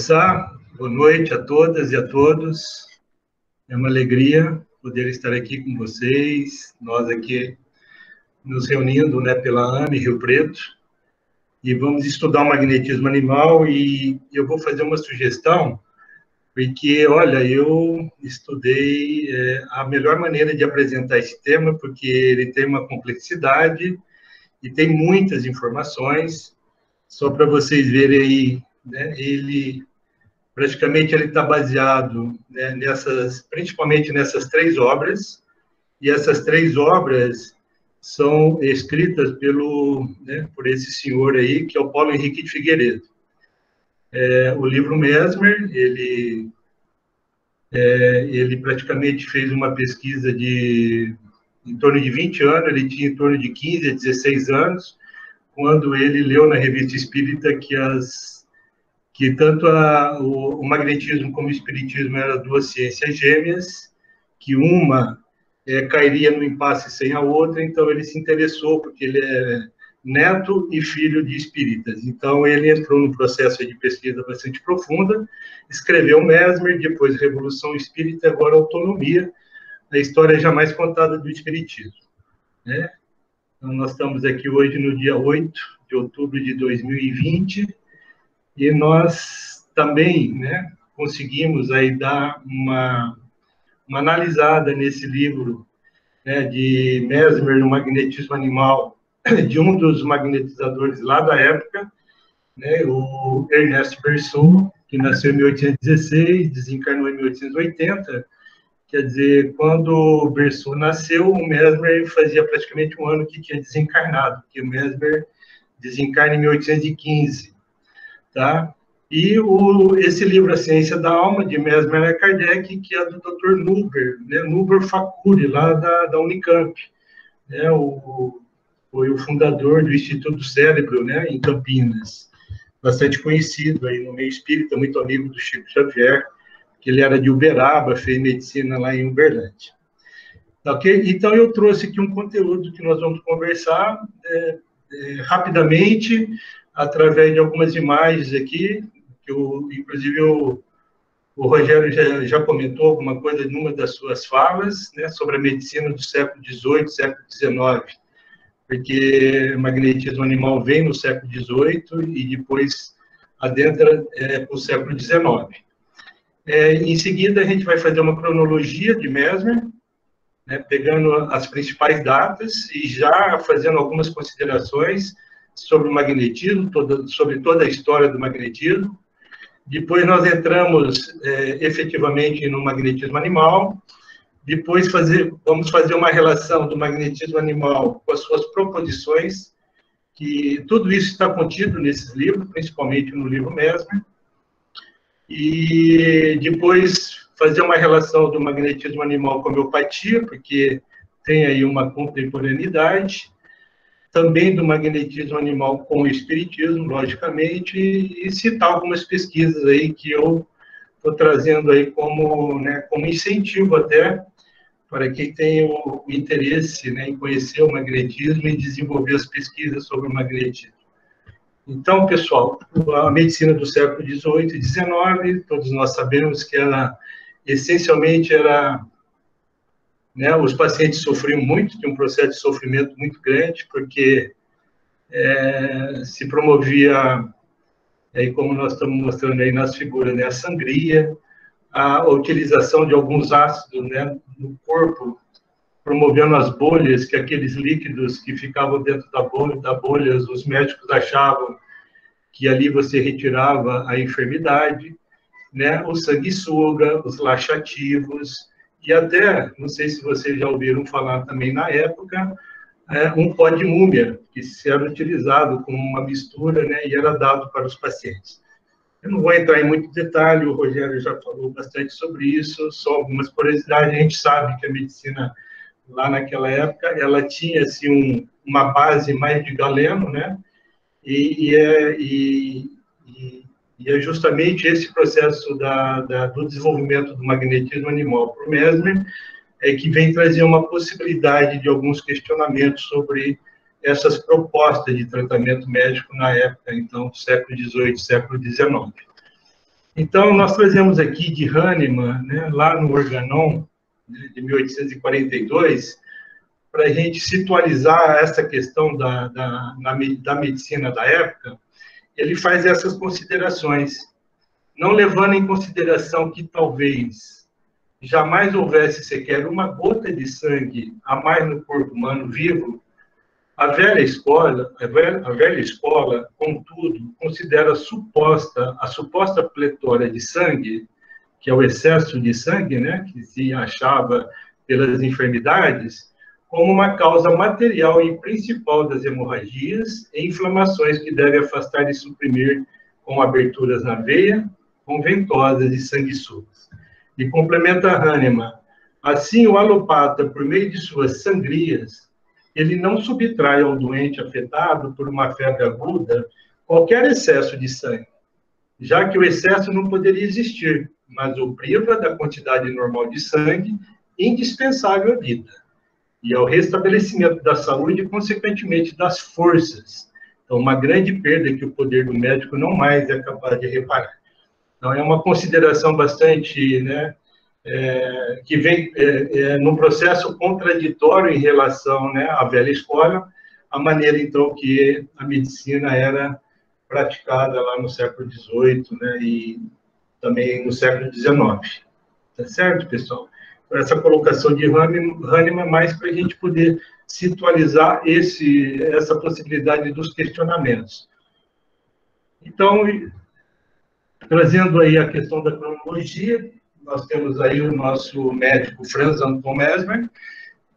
começar. Boa noite a todas e a todos. É uma alegria poder estar aqui com vocês, nós aqui nos reunindo, né, pela AME Rio Preto, e vamos estudar o magnetismo animal, e eu vou fazer uma sugestão, porque, olha, eu estudei a melhor maneira de apresentar esse tema, porque ele tem uma complexidade e tem muitas informações, só para vocês verem aí, né, praticamente ele está baseado, né, principalmente nessas três obras, e essas três obras são escritas por esse senhor aí, que é o Paulo Henrique de Figueiredo. O livro Mesmer, ele praticamente fez uma pesquisa em torno de 20 anos, ele tinha em torno de 15 a 16 anos, quando ele leu na Revista Espírita que tanto o magnetismo como o espiritismo eram duas ciências gêmeas, que uma cairia no impasse sem a outra, então ele se interessou, porque ele é neto e filho de espíritas. Então ele entrou num processo de pesquisa bastante profunda, escreveu Mesmer, depois Revolução Espírita, agora Autonomia, a história jamais contada do espiritismo, né? Então nós estamos aqui hoje no dia 8 de outubro de 2020, e nós também, né, conseguimos aí dar uma analisada nesse livro, né, de Mesmer, no magnetismo animal, de um dos magnetizadores lá da época, né, o Ernest Berceau, que nasceu em 1816, desencarnou em 1880. Quer dizer, quando o Berceau nasceu, o Mesmer fazia praticamente um ano que tinha desencarnado, porque o Mesmer desencarna em 1815. Tá? E esse livro, A Ciência da Alma, de Mesmer e Kardec, que é do Dr. Nuber, né? Nuber Facuri, lá da Unicamp. Né? Foi o fundador do Instituto do Cérebro, né? Em Campinas. Bastante conhecido aí no meio espírita, muito amigo do Chico Xavier, que ele era de Uberaba, fez medicina lá em Uberlândia. Okay? Então, eu trouxe aqui um conteúdo que nós vamos conversar rapidamente, através de algumas imagens aqui, que inclusive o Rogério já comentou alguma coisa numa das suas falas, né, sobre a medicina do século XVIII, século XIX, porque o magnetismo animal vem no século XVIII e depois adentra para o século XIX. Em seguida, a gente vai fazer uma cronologia de Mesmer, né, pegando as principais datas e já fazendo algumas considerações sobre o magnetismo, sobre toda a história do magnetismo. Depois nós entramos efetivamente no magnetismo animal. Depois vamos fazer uma relação do magnetismo animal com as suas proposições, que tudo isso está contido nesses livros, principalmente no livro Mesmer. E depois fazer uma relação do magnetismo animal com a homeopatia, porque tem aí uma contemporaneidade. Também do magnetismo animal com o espiritismo, logicamente, e citar algumas pesquisas aí que eu estou trazendo aí como incentivo até para quem tem o interesse, né, em conhecer o magnetismo e desenvolver as pesquisas sobre o magnetismo. Então, pessoal, a medicina do século XVIII e XIX, todos nós sabemos que essencialmente né, os pacientes sofriam muito, tinha um processo de sofrimento muito grande, porque se promovia, aí como nós estamos mostrando aí nas figuras, né, a sangria, a utilização de alguns ácidos, né, no corpo, promovendo as bolhas, que aqueles líquidos que ficavam dentro da bolha, os médicos achavam que ali você retirava a enfermidade, né, o sanguessuga, os laxativos, e até, não sei se vocês já ouviram falar também na época, um pó de múmia, que era utilizado como uma mistura, né, e era dado para os pacientes. Eu não vou entrar em muito detalhe, o Rogério já falou bastante sobre isso, só algumas curiosidades. A gente sabe que a medicina, lá naquela época, ela tinha assim, uma base mais de Galeno, né, e é justamente esse processo do desenvolvimento do magnetismo animal por Mesmer que vem trazer uma possibilidade de alguns questionamentos sobre essas propostas de tratamento médico na época, então, século XVIII, século XIX. Então, nós trazemos aqui de Hahnemann, né, lá no Organon, né, de 1842, para a gente situalizar essa questão da medicina da época. Ele faz essas considerações, não levando em consideração que talvez jamais houvesse sequer uma gota de sangue a mais no corpo humano vivo. A velha escola, contudo, considera a suposta pletora de sangue, que é o excesso de sangue, né, que se achava pelas enfermidades, como uma causa material e principal das hemorragias e inflamações que deve afastar e suprimir com aberturas na veia, com ventosas e sanguessugas. E complementa Hahnemann: assim, o alopata, por meio de suas sangrias, ele não subtrai ao doente afetado por uma febre aguda qualquer excesso de sangue, já que o excesso não poderia existir, mas o priva da quantidade normal de sangue indispensável à vida e ao restabelecimento da saúde e, consequentemente, das forças. Então, uma grande perda que o poder do médico não mais é capaz de reparar. Então, é uma consideração bastante, né, que vem num processo contraditório em relação, né, à velha escola, a maneira, então, que a medicina era praticada lá no século XVIII, né, e também no século XIX. Tá certo, pessoal? Então, essa colocação de Hahnemann é mais para a gente poder situalizar essa possibilidade dos questionamentos. Então, trazendo aí a questão da cronologia, nós temos aí o nosso médico Franz Anton Mesmer,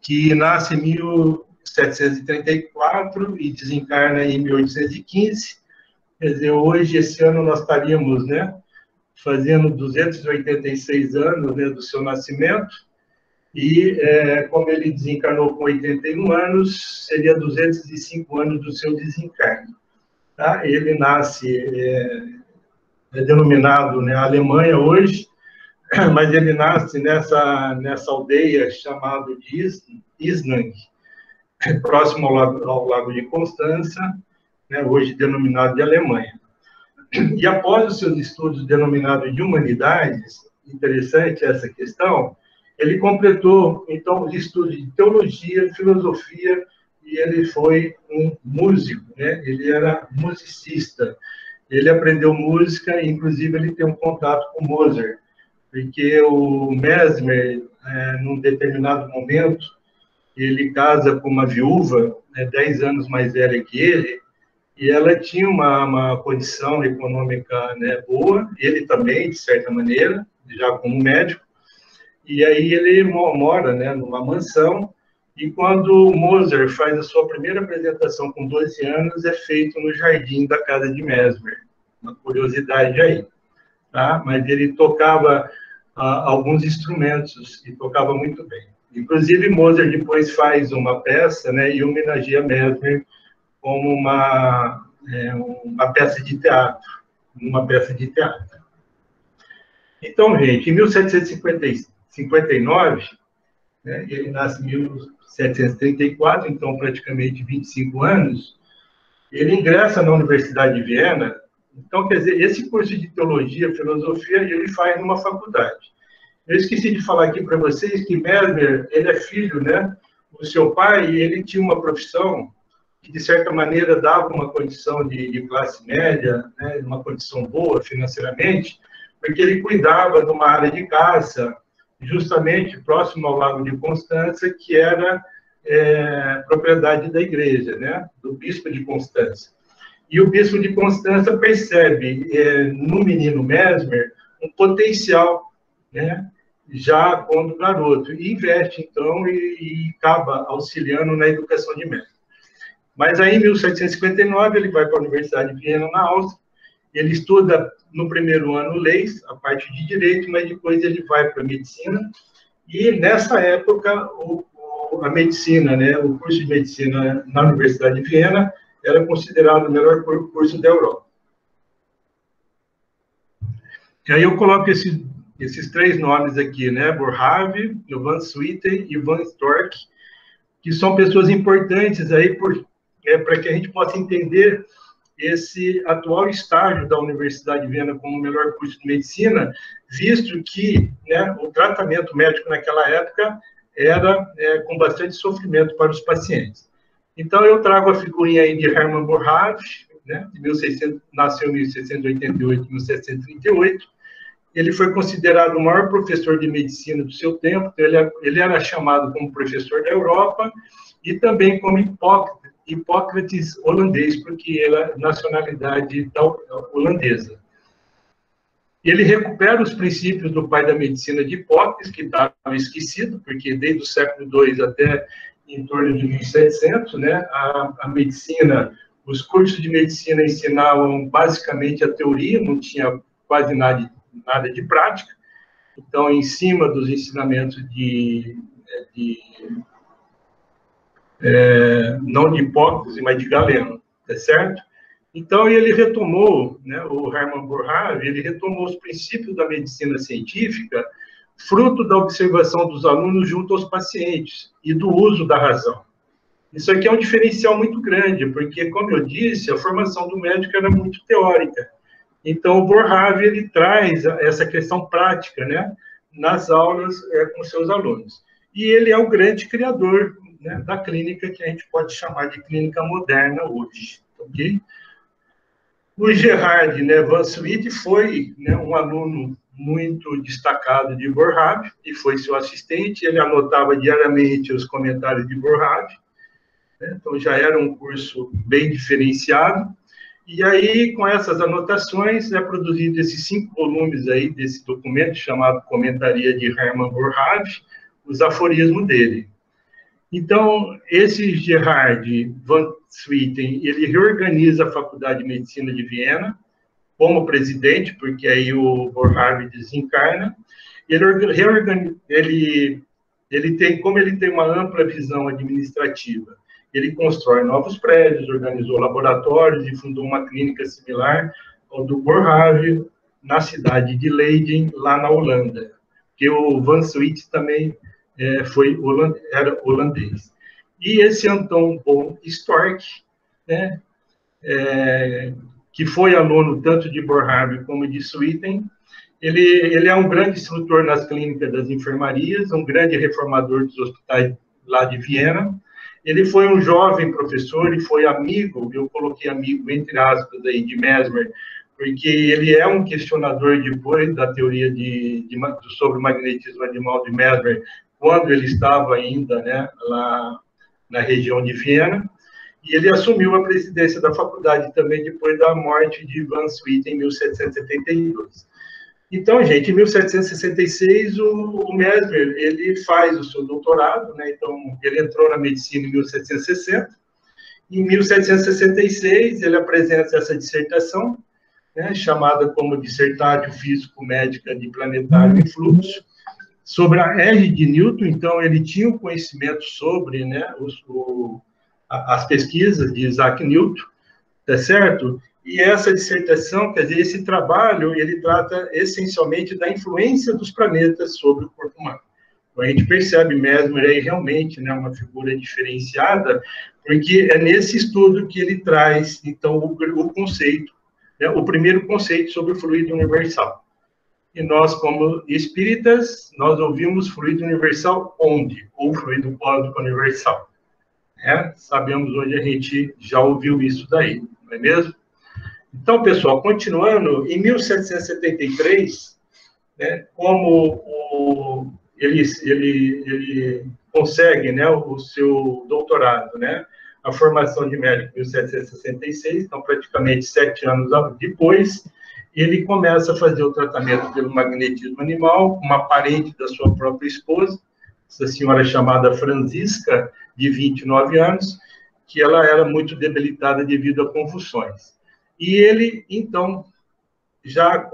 que nasce em 1734 e desencarna em 1815. Quer dizer, hoje, esse ano, nós estaríamos, né, fazendo 286 anos, né, do seu nascimento, e como ele desencarnou com 81 anos, seria 205 anos do seu desencarne. Tá? Ele nasce, é denominado, né, Alemanha hoje, mas ele nasce nessa aldeia chamada de Isnang, próximo ao Lago de Constança, né, hoje denominado de Alemanha. E após os seus estudos denominados de humanidades, interessante essa questão, ele completou, então, os estudos de teologia, filosofia, e ele foi um músico, né? Ele era musicista. Ele aprendeu música, e, inclusive, ele tem um contato com Mozart, porque o Mesmer, num determinado momento, ele casa com uma viúva, 10 anos mais velha que ele, e ela tinha uma condição econômica, né, boa, ele também, de certa maneira, já como médico, e aí ele mora, né, numa mansão, e quando Mozart faz a sua primeira apresentação com 12 anos, é feito no jardim da casa de Mesmer, uma curiosidade aí, tá? Mas ele tocava alguns instrumentos, e tocava muito bem. Inclusive, Mozart depois faz uma peça, né, e homenageia Mesmer como uma peça de teatro, Então, gente, em 1759, né, ele nasce em 1734, então praticamente 25 anos, ele ingressa na Universidade de Viena. Então, quer dizer, esse curso de teologia, filosofia, ele faz numa faculdade. Eu esqueci de falar aqui para vocês que Mesmer, ele é filho, né, do seu pai, e ele tinha uma profissão que, de certa maneira, dava uma condição de classe média, né, uma condição boa financeiramente, porque ele cuidava de uma área de caça, justamente próximo ao Lago de Constança, que era propriedade da igreja, né, do bispo de Constança. E o bispo de Constança percebe no menino Mesmer um potencial, né, já quando garoto, e investe, então, e acaba auxiliando na educação de Mesmer. Mas aí, em 1759, ele vai para a Universidade de Viena, na Áustria. Ele estuda, no primeiro ano, leis, a parte de direito, mas depois ele vai para a medicina. E, nessa época, a medicina, né, o curso de medicina na Universidade de Viena, era considerado o melhor curso da Europa. E aí eu coloco esses três nomes aqui, né, Boerhaave, Van Swieten e Van Storck, que são pessoas importantes aí para que a gente possa entender esse atual estágio da Universidade de Viena como o melhor curso de medicina, visto que, né, o tratamento médico naquela época era com bastante sofrimento para os pacientes. Então, eu trago a figurinha aí de Hermann Boerhaave, né, nasceu em 1688, 1738. Ele foi considerado o maior professor de medicina do seu tempo, então ele era chamado como professor da Europa e também como Hipócrates holandês, porque ele é nacionalidade holandesa. Ele recupera os princípios do pai da medicina de Hipócrates, que estava esquecido, porque desde o século II até em torno de 1700, né, a medicina, os cursos de medicina ensinavam basicamente a teoria, não tinha quase nada de prática. Então, em cima dos ensinamentos não de Hipócrates, mas de Galeno, tá certo? Então, ele retomou, né, o Hermann Boerhaave, ele retomou os princípios da medicina científica, fruto da observação dos alunos junto aos pacientes e do uso da razão. Isso aqui é um diferencial muito grande, porque, como eu disse, a formação do médico era muito teórica. Então, o Boerhaave, ele traz essa questão prática, né, nas aulas com seus alunos. E ele é o grande criador, né, da clínica que a gente pode chamar de clínica moderna hoje, ok? O Gerhard, né, Van Swieten foi, né, um aluno muito destacado de Boerhaave e foi seu assistente. Ele anotava diariamente os comentários de Boerhaave, né, então já era um curso bem diferenciado. E aí, com essas anotações, é produzido esses 5 volumes aí desse documento chamado Comentaria de Hermann Boerhaave, os aforismos dele. Então, esse Gerhard Van Swieten, ele reorganiza a Faculdade de Medicina de como presidente, porque aí o Boerhaave desencarna. Como ele tem uma ampla visão administrativa, ele constrói novos prédios, organizou laboratórios e fundou uma clínica similar ao do Boerhaave na cidade de Leiden, lá na Holanda, que o Van Swieten também era holandês. E esse Anton von Storck, né, que foi aluno tanto de Boerhaave como de Swieten, ele é um grande instrutor nas clínicas das enfermarias, um grande reformador dos hospitais lá de Viena. Ele foi um jovem professor e foi amigo, eu coloquei amigo entre aspas aí, de Mesmer, porque ele é um questionador depois da teoria sobre o magnetismo animal de Mesmer, quando ele estava ainda, né, lá na região de Viena, e ele assumiu a presidência da faculdade também depois da morte de Van Swieten, em 1772. Então, gente, em 1766, o Mesmer, ele faz o seu doutorado, né, então ele entrou na medicina em 1760, em 1766 ele apresenta essa dissertação, né, chamada como Dissertatio Físico-Médica de Planetário em Fluxo, sobre a R de Newton. Então ele tinha um conhecimento sobre, né, as pesquisas de Isaac Newton, tá certo? E essa dissertação, quer dizer, esse trabalho, ele trata essencialmente da influência dos planetas sobre o corpo humano. Então, a gente percebe Mesmer aí realmente, né, uma figura diferenciada, porque é nesse estudo que ele traz, então, o conceito, né, o primeiro conceito sobre o fluido universal. E nós, como espíritas, nós ouvimos fluido universal onde? Ou fluido cósmico universal. Sabemos onde a gente já ouviu isso daí, não é mesmo? Então, pessoal, continuando, em 1773, né, como ele consegue, né, o seu doutorado, né, a formação de médico em 1766, então praticamente 7 anos depois, ele começa a fazer o tratamento pelo magnetismo animal, uma parente da sua própria esposa, essa senhora chamada Francisca, de 29 anos, que ela era muito debilitada devido a convulsões. E ele, então, já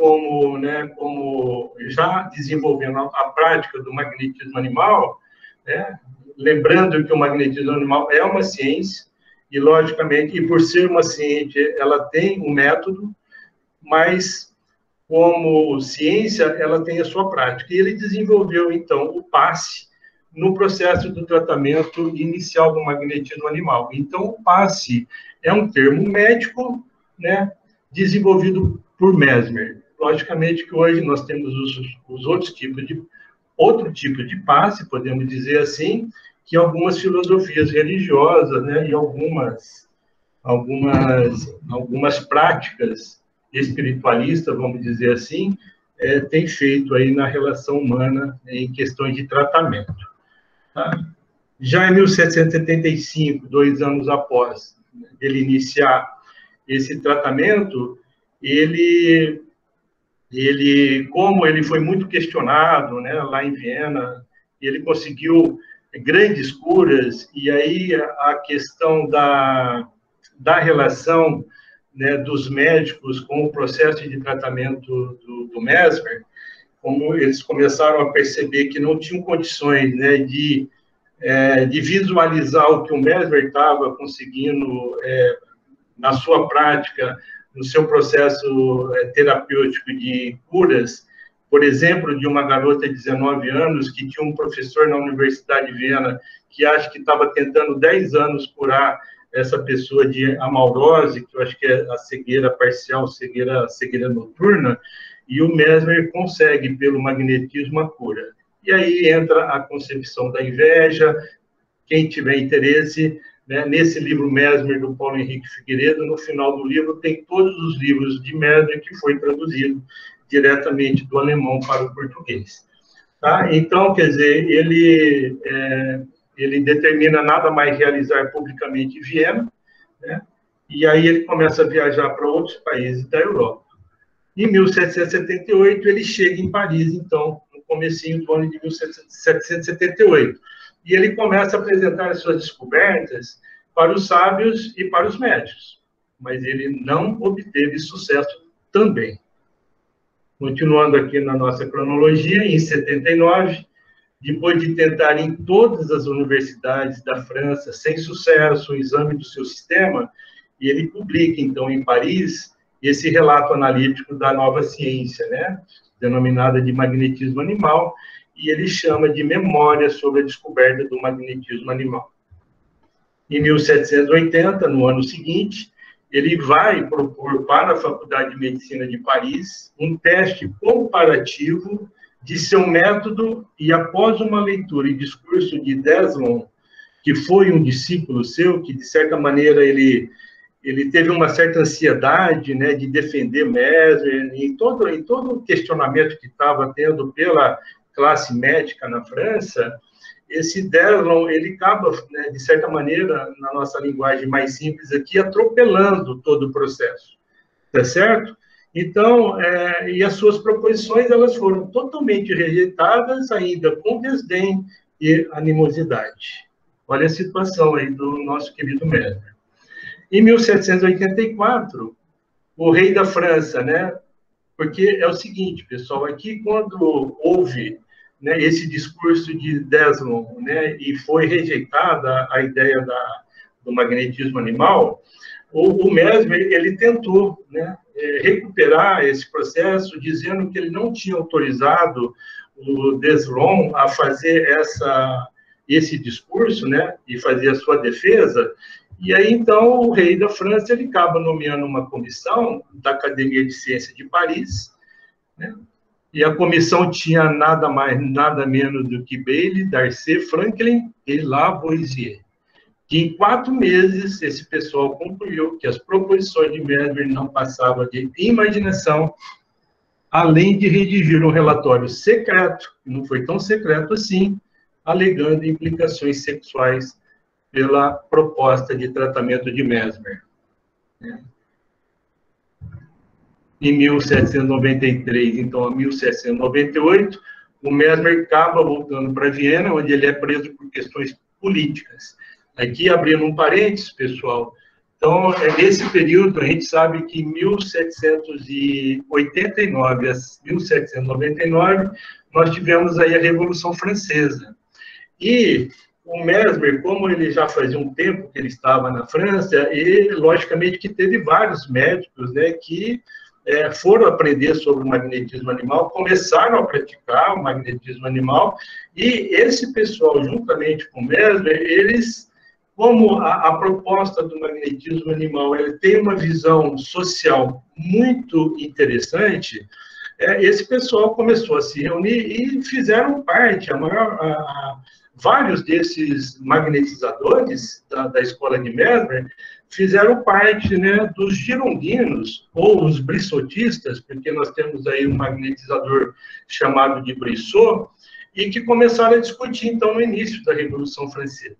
já desenvolvendo a prática do magnetismo animal, né, lembrando que o magnetismo animal é uma ciência, e logicamente, e por ser uma ciência, ela tem um método, mas como ciência, ela tem a sua prática. E ele desenvolveu, então, o passe no processo do tratamento inicial do magnetismo animal. Então, o passe é um termo médico, né, desenvolvido por Mesmer. Logicamente que hoje nós temos os outro tipo de passe, podemos dizer assim, que algumas filosofias religiosas, né, e algumas práticas espiritualistas, vamos dizer assim, tem feito aí na relação humana em questões de tratamento. Tá? Já em 1775, 2 anos após ele iniciar esse tratamento, como ele foi muito questionado, né, lá em Viena, ele conseguiu grandes curas, e aí a questão da relação, né, dos médicos com o processo de tratamento do Mesmer, como eles começaram a perceber que não tinham condições, né, de visualizar o que o Mesmer estava conseguindo na sua prática, no seu processo terapêutico de curas, por exemplo, de uma garota de 19 anos que tinha um professor na Universidade de Viena que acho que estava tentando 10 anos curar essa pessoa de amaurose, que eu acho que é a cegueira parcial, cegueira noturna, e o Mesmer consegue, pelo magnetismo, a cura. E aí entra a concepção da inveja. Quem tiver interesse, né, nesse livro Mesmer, do Paulo Henrique Figueiredo, no final do livro tem todos os livros de Mesmer que foi traduzido diretamente do alemão para o português. Tá? Então, quer dizer, ele determina nada mais realizar publicamente em Viena, né? E aí ele começa a viajar para outros países da Europa. Em 1778, ele chega em Paris, então, no comecinho do ano de 1778. E ele começa a apresentar as suas descobertas para os sábios e para os médicos. Mas ele não obteve sucesso também. Continuando aqui na nossa cronologia, em 79, depois de tentar em todas as universidades da França, sem sucesso, o exame do seu sistema, ele publica, então, em Paris, esse relato analítico da nova ciência, né, denominada de magnetismo animal, e ele chama de Memória sobre a descoberta do magnetismo animal. Em 1780, no ano seguinte, ele vai propor para a Faculdade de Medicina de Paris um teste comparativo de seu método, e após uma leitura e discurso de Deslon, que foi um discípulo seu, que de certa maneira ele teve uma certa ansiedade, né, de defender Mesmer, em todo o questionamento que estava tendo pela classe médica na França. Esse Deslon, ele acaba, né, de certa maneira, na nossa linguagem mais simples aqui, atropelando todo o processo, tá certo? Então, e as suas proposições, elas foram totalmente rejeitadas, ainda com desdém e animosidade. Olha a situação aí do nosso querido Mesmer. Em 1784, o rei da França, né? Porque é o seguinte, pessoal, aqui quando houve, né, esse discurso de Deslon, né, e foi rejeitada a ideia do magnetismo animal, o Mesmer, ele tentou, né, recuperar esse processo, dizendo que ele não tinha autorizado o Deslon a fazer esse discurso, né, e fazer a sua defesa. E aí, então, o rei da França, ele acaba nomeando uma comissão da Academia de Ciências de Paris, né? E a comissão tinha nada mais, nada menos do que Bailey, Darcy, Franklin e Lavoisier. Que em 4 meses, esse pessoal concluiu que as proposições de Mesmer não passavam de imaginação, além de redigir um relatório secreto, que não foi tão secreto assim, alegando implicações sexuais pela proposta de tratamento de Mesmer. Em 1793, então, a 1798, o Mesmer acaba voltando para Viena, onde ele é preso por questões políticas. Aqui, abrindo um parênteses, pessoal, então, nesse período, a gente sabe que em 1789 a 1799, nós tivemos aí a Revolução Francesa. E o Mesmer, como ele já fazia um tempo que ele estava na França, e logicamente que teve vários médicos, né, que foram aprender sobre o magnetismo animal, começaram a praticar o magnetismo animal, e esse pessoal, juntamente com o Mesmer, eles como a proposta do magnetismo animal ele tem uma visão social muito interessante, esse pessoal começou a se reunir e fizeram parte, vários desses magnetizadores da escola de Mesmer fizeram parte, né, dos girondinos, ou os brissotistas, porque nós temos aí um magnetizador chamado de Brissot, e que começaram a discutir, então, no início da Revolução Francesa.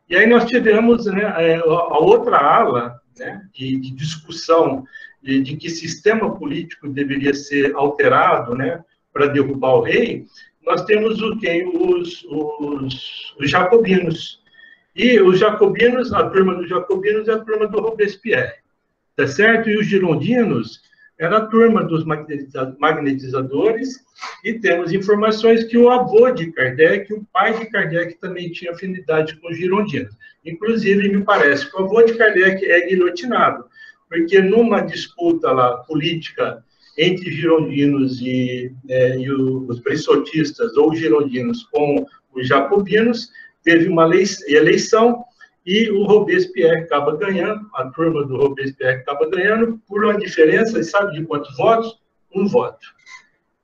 E aí nós tivemos, né, a outra ala, né, de discussão de que sistema político deveria ser alterado, né, para derrubar o rei. Nós temos os jacobinos. E os jacobinos, a turma dos jacobinos é a turma do Robespierre, tá certo? E os girondinos era a turma dos magnetizadores, e temos informações que o avô de Kardec, o pai de Kardec, também tinha afinidade com os girondinos. Inclusive, me parece que o avô de Kardec é guilhotinado, porque numa disputa lá, política entre girondinos e os brissotistas, ou girondinos com os jacobinos, teve uma eleição, e o Robespierre acaba ganhando, a turma do Robespierre acaba ganhando, por uma diferença, sabe de quantos votos? 1 voto.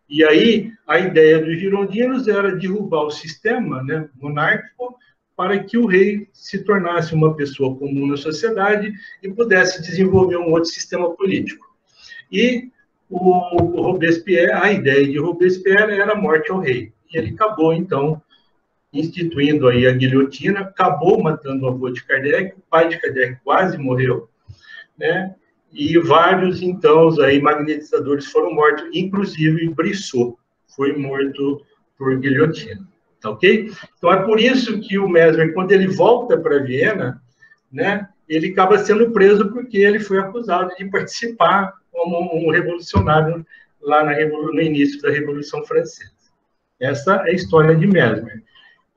E aí, a ideia dos girondinos era derrubar o sistema, né, monárquico, para que o rei se tornasse uma pessoa comum na sociedade e pudesse desenvolver um outro sistema político. E o Robespierre, a ideia de Robespierre era a morte ao rei. E ele acabou, então, instituindo aí a guilhotina, acabou matando o avô de Kardec, o pai de Kardec quase morreu, né? E vários, então, aí, magnetizadores foram mortos, inclusive Brissot foi morto por guilhotina, tá ok? Então, é por isso que o Mesmer, quando ele volta para Viena, né, ele acaba sendo preso porque ele foi acusado de participar como um revolucionário lá no início da Revolução Francesa. Essa é a história de Mesmer.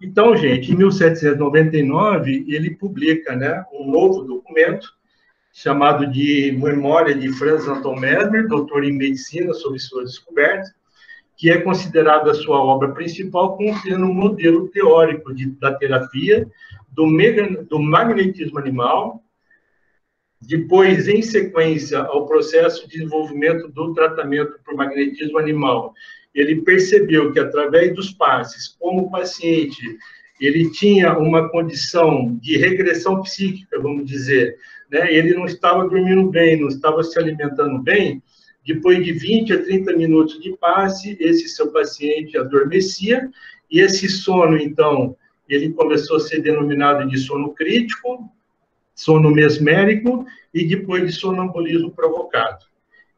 Então, gente, em 1799, ele publica, né, um novo documento, chamado de Memória de Franz Anton Mesmer, doutor em medicina, sobre suas descobertas, que é considerada a sua obra principal, contendo um modelo teórico da terapia, do magnetismo animal, depois, em sequência ao processo de desenvolvimento do tratamento por magnetismo animal. Ele percebeu que, através dos passes, como o paciente ele tinha uma condição de regressão psíquica, vamos dizer, né? Ele não estava dormindo bem, não estava se alimentando bem, depois de 20 a 30 minutos de passe, esse seu paciente adormecia, e esse sono, então, ele começou a ser denominado de sono crítico, sono mesmérico, e depois de sonambulismo provocado.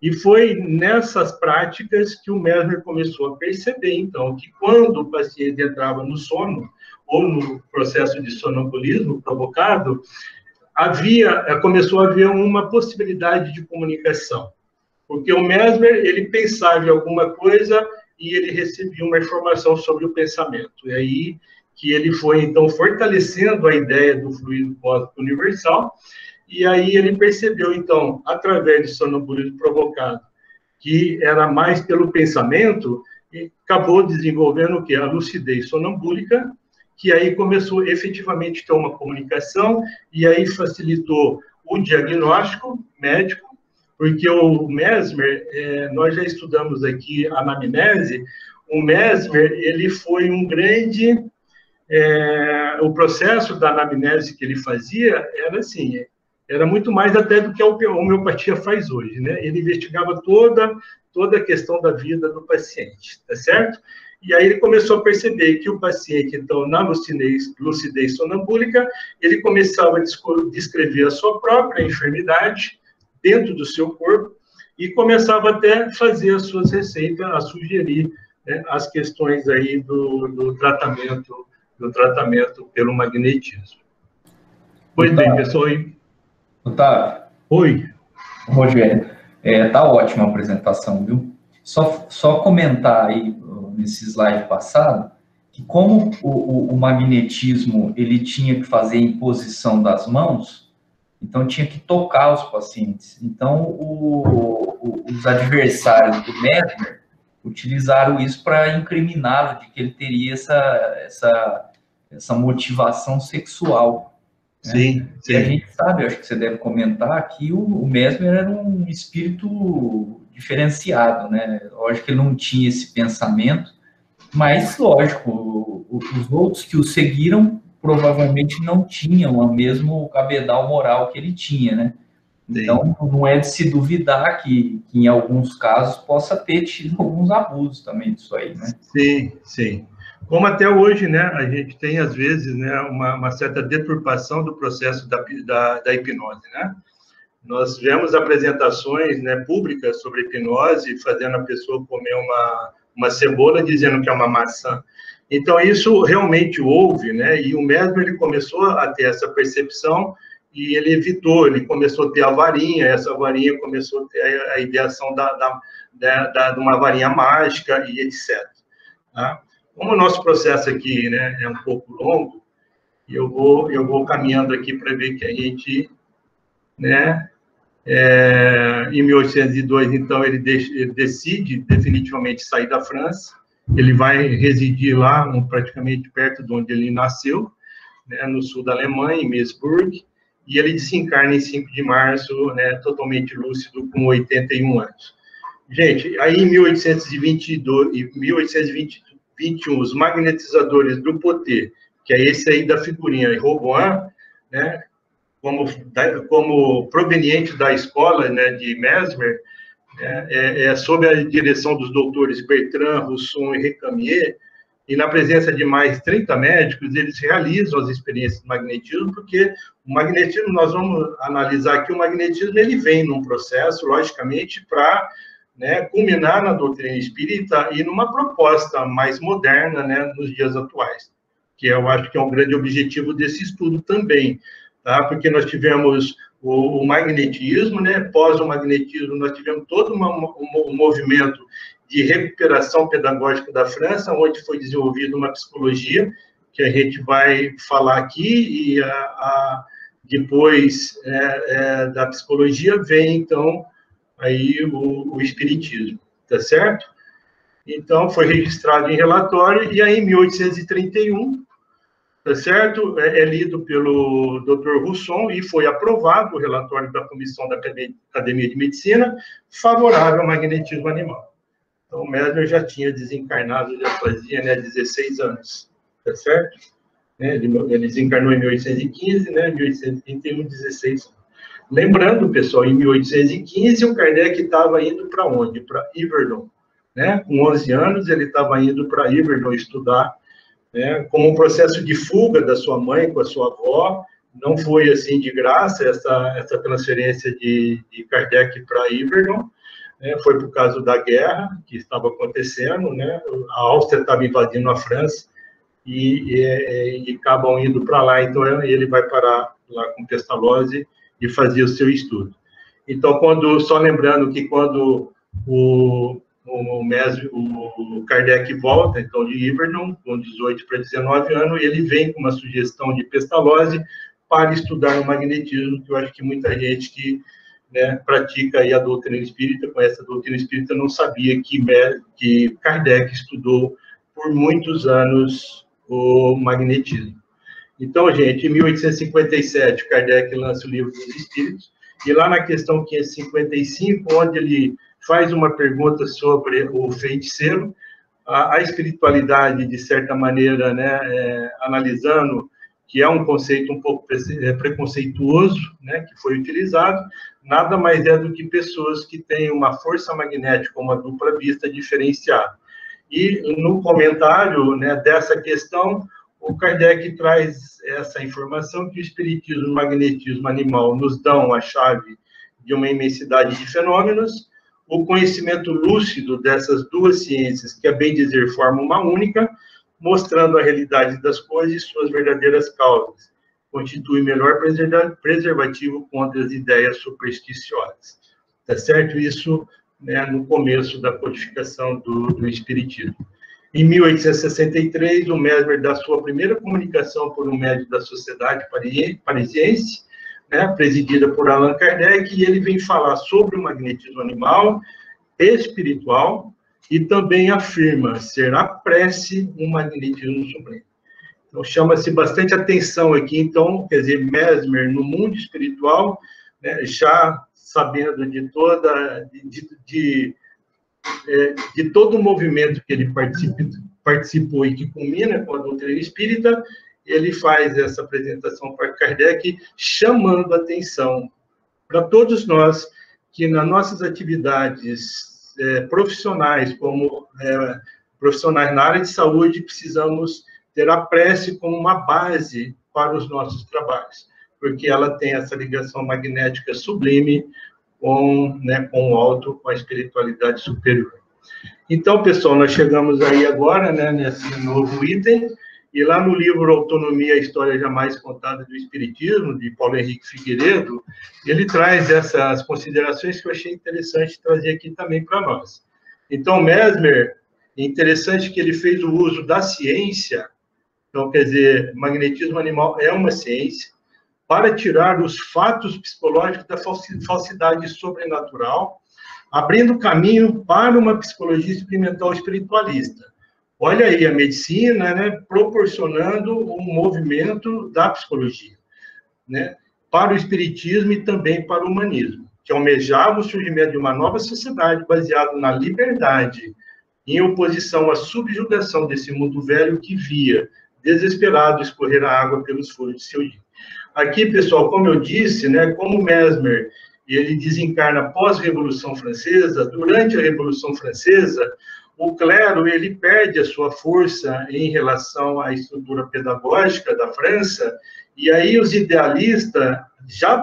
E foi nessas práticas que o Mesmer começou a perceber, então, que quando o paciente entrava no sono, ou no processo de sonambulismo provocado, começou a haver uma possibilidade de comunicação. Porque o Mesmer, ele pensava em alguma coisa e ele recebia uma informação sobre o pensamento. E aí que ele foi, então, fortalecendo a ideia do fluido cósmico universal, e aí ele percebeu, então, através de sonambulismo provocado, que era mais pelo pensamento, e acabou desenvolvendo o quê? A lucidez sonambúlica, que aí começou efetivamente a ter uma comunicação, e aí facilitou o diagnóstico médico, porque o Mesmer, nós já estudamos aqui a anamnese, o Mesmer, ele foi um grande... o processo da anamnese que ele fazia era assim, era muito mais até do que a homeopatia faz hoje, né? Ele investigava toda a questão da vida do paciente, tá certo? E aí ele começou a perceber que o paciente, então, na lucidez sonambúlica, ele começava a descrever a sua própria enfermidade dentro do seu corpo e começava até a fazer as suas receitas, a sugerir, né, as questões aí do tratamento pelo magnetismo. Pois bem, pessoal. Otávio. Oi. Rogério, tá ótima a apresentação, viu? Só comentar aí, nesse slide passado, que como o magnetismo ele tinha que fazer a imposição das mãos, então tinha que tocar os pacientes. Então, os adversários do Mesmer utilizaram isso para incriminá-lo de que ele teria essa motivação sexual. Sim, né? sim. E a gente sabe, acho que você deve comentar, que o Mesmer era um espírito diferenciado, né? Lógico que ele não tinha esse pensamento, mas, lógico, os outros que o seguiram provavelmente não tinham o mesmo cabedal moral que ele tinha, né? Sim. Então, não é de se duvidar que em alguns casos possa ter tido alguns abusos também disso aí, né? Sim, sim. Como até hoje, né, a gente tem, às vezes, né, uma certa deturpação do processo da hipnose, né? Nós vemos apresentações, né, públicas sobre hipnose, fazendo a pessoa comer uma cebola, dizendo que é uma maçã. Então, isso realmente houve, né? E o Mesmer, ele começou a ter essa percepção e ele evitou, ele começou a ter a varinha, essa varinha começou a ter a ideação de uma varinha mágica e etc. Tá? Como o nosso processo aqui, né, é um pouco longo, eu vou caminhando aqui para ver que a gente, né, em 1802, então, ele decide definitivamente sair da França, ele vai residir lá, praticamente perto de onde ele nasceu, né, no sul da Alemanha, em Meseburg, e ele desencarna em 5 de março, né, totalmente lúcido, com 81 anos. Gente, aí em 1821, os magnetizadores do Poté, que é esse aí da figurinha, Roboin, né, como proveniente da escola, né, de Mesmer, sob a direção dos doutores Bertrand, Rousson e Recamier, e na presença de mais 30 médicos, eles realizam as experiências de magnetismo, porque o magnetismo, nós vamos analisar aqui, o magnetismo ele vem num processo, logicamente, para, né, culminar na doutrina espírita e numa proposta mais moderna, né, nos dias atuais, que eu acho que é um grande objetivo desse estudo também, tá? Porque nós tivemos o magnetismo, né? Pós o magnetismo, nós tivemos todo um movimento de recuperação pedagógica da França, onde foi desenvolvida uma psicologia, que a gente vai falar aqui, e depois da psicologia vem, então, aí o espiritismo, tá certo? Então, foi registrado em relatório, e aí, em 1831, tá certo? É lido pelo Dr. Rousson e foi aprovado o relatório da Comissão da Academia de Medicina favorável ao magnetismo animal. Então, o Mesmer já tinha desencarnado, já fazia, né, 16 anos, tá certo? Ele desencarnou em 1815, né, 1831, 16 anos. Lembrando, pessoal, em 1815, o Kardec estava indo para onde? Para Yverdon, né? Com 11 anos, ele estava indo para Yverdon estudar, né, como um processo de fuga da sua mãe com a sua avó. Não foi assim de graça essa transferência de Kardec para Yverdon, né, foi por causa da guerra que estava acontecendo, né, a Áustria estava invadindo a França e acabam indo para lá, então ele vai parar lá com Pestalozzi e fazer o seu estudo. Então, só lembrando que quando o Kardec volta, então, de Yverdon, com 18 para 19 anos, ele vem com uma sugestão de Pestalozzi para estudar o magnetismo, que eu acho que muita gente que, né, pratica aí a doutrina espírita, conhece a doutrina espírita, não sabia que Kardec estudou por muitos anos o magnetismo. Então, gente, em 1857, Kardec lança o Livro dos Espíritos, e lá na questão 555, onde ele faz uma pergunta sobre o feiticeiro, a espiritualidade, de certa maneira, né, analisando que é um conceito um pouco preconceituoso, né, que foi utilizado, nada mais é do que pessoas que têm uma força magnética, uma dupla vista diferenciada. E no comentário, né, dessa questão, o Kardec traz essa informação que o espiritismo e o magnetismo animal nos dão a chave de uma imensidade de fenômenos, o conhecimento lúcido dessas duas ciências, que, a bem dizer, formam uma única, mostrando a realidade das coisas e suas verdadeiras causas, constitui melhor preservativo contra as ideias supersticiosas. Tá certo? Isso, né, no começo da codificação do espiritismo. Em 1863, o Mesmer dá sua primeira comunicação por um médico da Sociedade Parisiense, né, presidida por Allan Kardec, e ele vem falar sobre o magnetismo animal, espiritual, e também afirma ser a prece um magnetismo supremo. Então, chama-se bastante atenção aqui, então, quer dizer, Mesmer, no mundo espiritual, né, já sabendo de todo o movimento que ele participou e que culmina com a doutrina espírita, ele faz essa apresentação para Kardec, chamando a atenção para todos nós que nas nossas atividades profissionais, como profissionais na área de saúde, precisamos ter a prece como uma base para os nossos trabalhos, porque ela tem essa ligação magnética sublime com o alto, com a espiritualidade superior. Então, pessoal, nós chegamos aí agora, né, nesse novo item, e lá no livro Autonomia, a História Jamais Contada do Espiritismo, de Paulo Henrique Figueiredo, ele traz essas considerações que eu achei interessante trazer aqui também para nós. Então, Mesmer, é interessante que ele fez o uso da ciência, então, quer dizer, magnetismo animal é uma ciência, para tirar os fatos psicológicos da falsidade sobrenatural, abrindo caminho para uma psicologia experimental espiritualista. Olha aí, a medicina, né, proporcionando um movimento da psicologia, né, para o espiritismo e também para o humanismo, que almejava o surgimento de uma nova sociedade baseada na liberdade, em oposição à subjugação desse mundo velho que via, desesperado, escorrer a água pelos furos de seu dia. Aqui, pessoal, como eu disse, né, como Mesmer, ele desencarna pós-Revolução Francesa, durante a Revolução Francesa, o clero, ele perde a sua força em relação à estrutura pedagógica da França, e aí os idealistas, já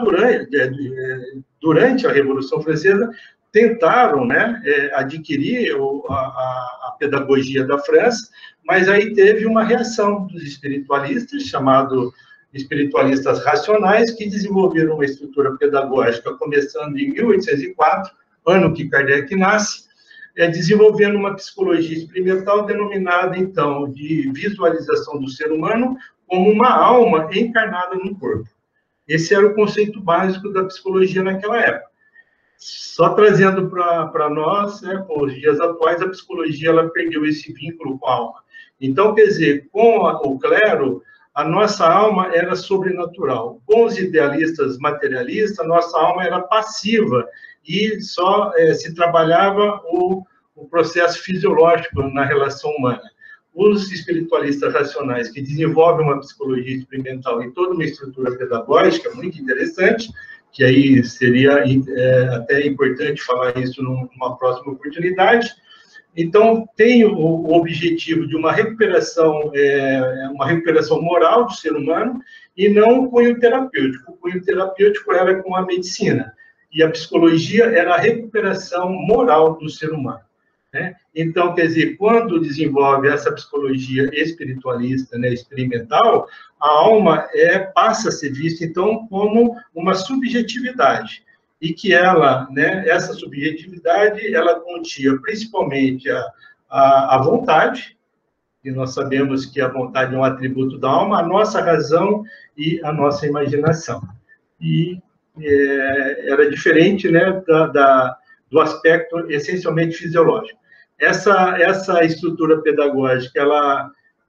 durante a Revolução Francesa, tentaram, né, adquirir a pedagogia da França, mas aí teve uma reação dos espiritualistas, chamado espiritualistas racionais, que desenvolveram uma estrutura pedagógica, começando em 1804, ano que Kardec nasce, desenvolvendo uma psicologia experimental denominada, então, de visualização do ser humano como uma alma encarnada no corpo. Esse era o conceito básico da psicologia naquela época. Só trazendo para nós, né, com os dias atuais, a psicologia ela perdeu esse vínculo com a alma. Então, quer dizer, com o clero, a nossa alma era sobrenatural. Com os idealistas materialistas, a nossa alma era passiva e só se trabalhava o processo fisiológico na relação humana. Os espiritualistas racionais, que desenvolvem uma psicologia experimental e toda uma estrutura pedagógica muito interessante, que aí seria até importante falar isso numa próxima oportunidade. Então, tem o objetivo de uma recuperação moral do ser humano e não o cunho terapêutico. O cunho terapêutico era com a medicina e a psicologia era a recuperação moral do ser humano, né? Então, quer dizer, quando desenvolve essa psicologia espiritualista, né, experimental, a alma passa a ser vista, então, como uma subjetividade. E que ela, né, essa subjetividade, ela continha principalmente a vontade, e nós sabemos que a vontade é um atributo da alma, a nossa razão e a nossa imaginação. E era diferente, né, do aspecto essencialmente fisiológico. Essa estrutura pedagógica,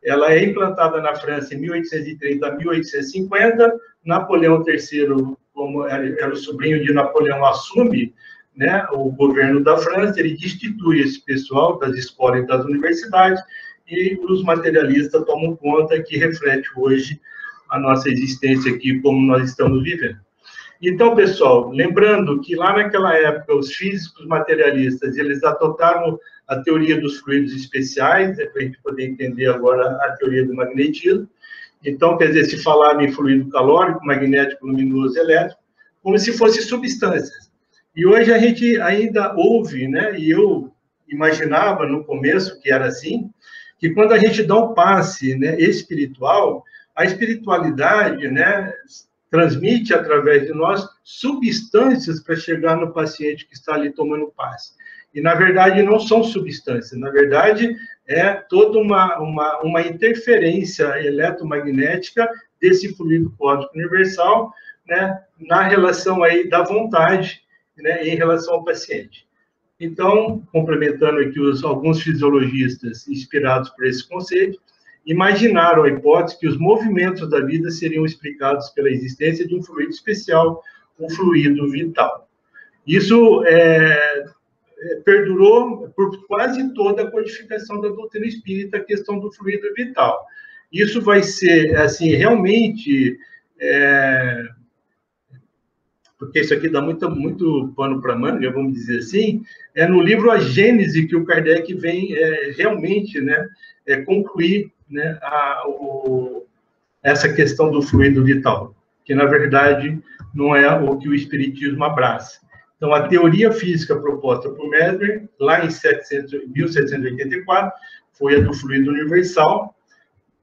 ela é implantada na França em 1830 a 1850, Napoleão III, como era o sobrinho de Napoleão, assume, né, o governo da França, ele destitui esse pessoal das escolas e das universidades, e os materialistas tomam conta, que reflete hoje a nossa existência aqui, como nós estamos vivendo. Então, pessoal, lembrando que lá naquela época, os físicos materialistas, eles adotaram a teoria dos fluidos especiais, para a gente poder entender agora a teoria do magnetismo. Então, quer dizer, se falava em fluido calórico, magnético, luminoso, elétrico, como se fossem substâncias. E hoje a gente ainda ouve, né, e eu imaginava no começo que era assim, que quando a gente dá um passe, né, espiritual, a espiritualidade, né, transmite através de nós substâncias para chegar no paciente que está ali tomando o passe. E, na verdade, não são substâncias, na verdade, é toda uma interferência eletromagnética desse fluido cósmico universal, né, na relação aí da vontade, né, em relação ao paciente. Então, complementando aqui alguns fisiologistas inspirados por esse conceito, imaginaram a hipótese que os movimentos da vida seriam explicados pela existência de um fluido especial, o fluido vital. Isso perdurou por quase toda a codificação da doutrina espírita, a questão do fluido vital. Isso vai ser, assim, realmente... porque isso aqui dá muito pano para manga, vamos dizer assim, é no livro A Gênese que o Kardec vem realmente, né, concluir, né, essa questão do fluido vital, que, na verdade, não é o que o Espiritismo abraça. Então, a teoria física proposta por Mesmer, lá em 1784, foi a do fluido universal,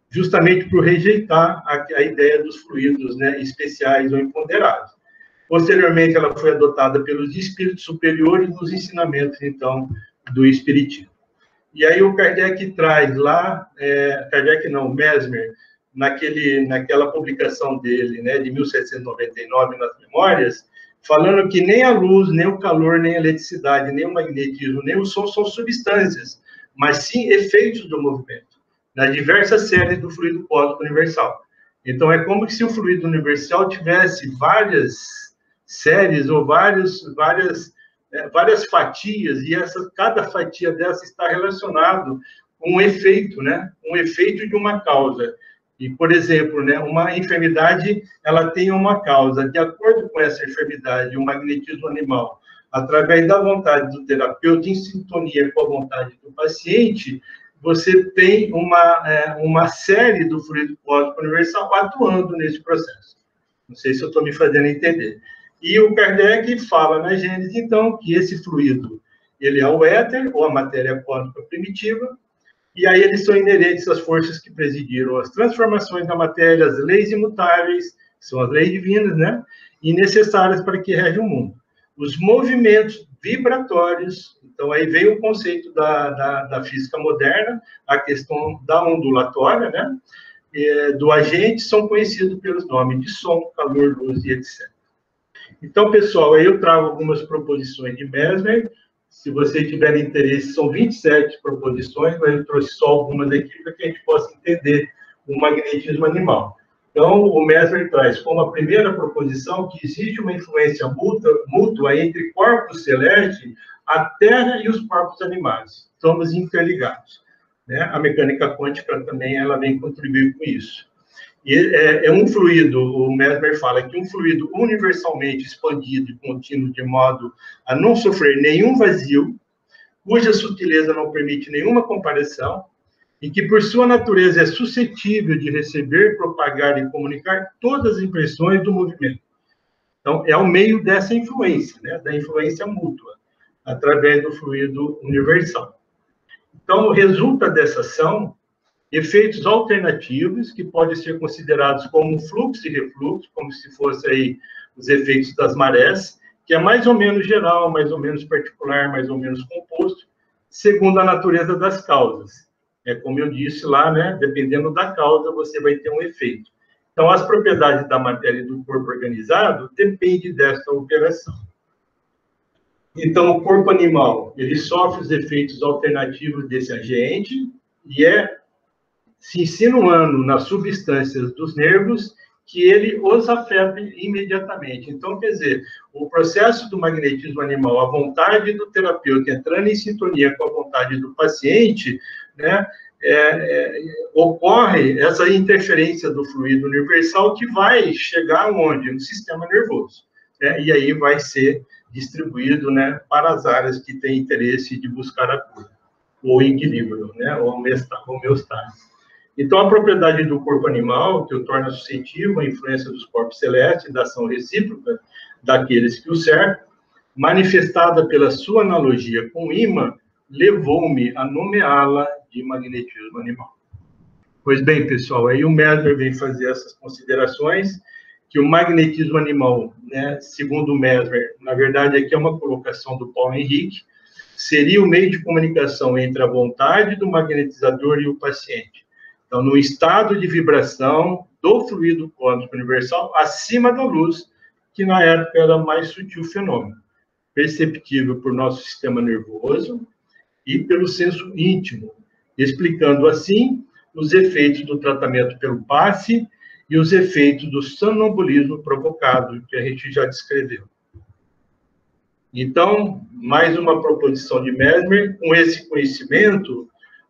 justamente por rejeitar a ideia dos fluidos, né, especiais ou imponderados. Posteriormente, ela foi adotada pelos espíritos superiores nos ensinamentos, então, do Espiritismo. E aí o Kardec traz lá, Kardec não, Mesmer, naquela publicação dele, né, de 1799, nas Memórias, falando que nem a luz, nem o calor, nem a eletricidade, nem o magnetismo, nem o som são substâncias, mas sim efeitos do movimento, nas diversas séries do fluido cósmico universal. Então, é como se o fluido universal tivesse várias séries ou várias fatias, e cada fatia dessa está relacionado com um efeito, né? Um efeito de uma causa. E, por exemplo, né, uma enfermidade, ela tem uma causa. De acordo com essa enfermidade, o magnetismo animal, através da vontade do terapeuta, em sintonia com a vontade do paciente, você tem uma série do fluido cósmico universal atuando nesse processo. Não sei se eu estou me fazendo entender. E o Kardec fala na Gênese, então, que esse fluido, ele é o éter, ou a matéria cósmica primitiva, e aí eles são inerentes às forças que presidiram as transformações da matéria, as leis imutáveis, que são as leis divinas, né? E necessárias para que rege o mundo. Os movimentos vibratórios, então aí veio o conceito da física moderna, a questão da ondulatória, né? Do agente, são conhecidos pelos nomes de som, calor, luz e etc. Então, pessoal, aí eu trago algumas proposições de Mesmer. Se vocês tiverem interesse, são 27 proposições, mas eu trouxe só algumas aqui para que a gente possa entender o magnetismo animal. Então, o Mesmer traz como a primeira proposição que existe uma influência mútua entre corpos celestes, a Terra e os corpos animais. Estamos interligados, né? A mecânica quântica também ela vem contribuir com isso. E é um fluido, o Mesmer fala que um fluido universalmente expandido e contínuo de modo a não sofrer nenhum vazio, cuja sutileza não permite nenhuma comparação, e que, por sua natureza, é suscetível de receber, propagar e comunicar todas as impressões do movimento. Então, é o meio dessa influência, né, da influência mútua, através do fluido universal. Então, resulta dessa ação efeitos alternativos, que podem ser considerados como fluxo e refluxo, como se fossem aí os efeitos das marés, que é mais ou menos geral, mais ou menos particular, mais ou menos composto, segundo a natureza das causas. Como eu disse lá, né, dependendo da causa, você vai ter um efeito. Então, as propriedades da matéria e do corpo organizado dependem dessa operação. Então, o corpo animal, ele sofre os efeitos alternativos desse agente e se insinuando nas substâncias dos nervos que ele os afeta imediatamente. Então, quer dizer, o processo do magnetismo animal, a vontade do terapeuta entrando em sintonia com a vontade do paciente, né, ocorre essa interferência do fluido universal que vai chegar onde? No sistema nervoso. Né, e aí vai ser distribuído, né, para as áreas que têm interesse de buscar a cura, ou equilíbrio, né, ou homeostase. Então, a propriedade do corpo animal, que o torna suscetível à influência dos corpos celestes e da ação recíproca daqueles que o cercam, manifestada pela sua analogia com o ímã, levou-me a nomeá-la de magnetismo animal. Pois bem, pessoal, aí o Mesmer vem fazer essas considerações, que o magnetismo animal, né, segundo o Mesmer, na verdade aqui é uma colocação do Paulo Henrique, seria o meio de comunicação entre a vontade do magnetizador e o paciente. Então, no estado de vibração do fluido cósmico universal, acima da luz, que na época era mais sutil fenômeno, perceptível por nosso sistema nervoso e pelo senso íntimo, explicando assim os efeitos do tratamento pelo passe e os efeitos do sonambulismo provocado, que a gente já descreveu. Então, mais uma proposição de Mesmer: com esse conhecimento,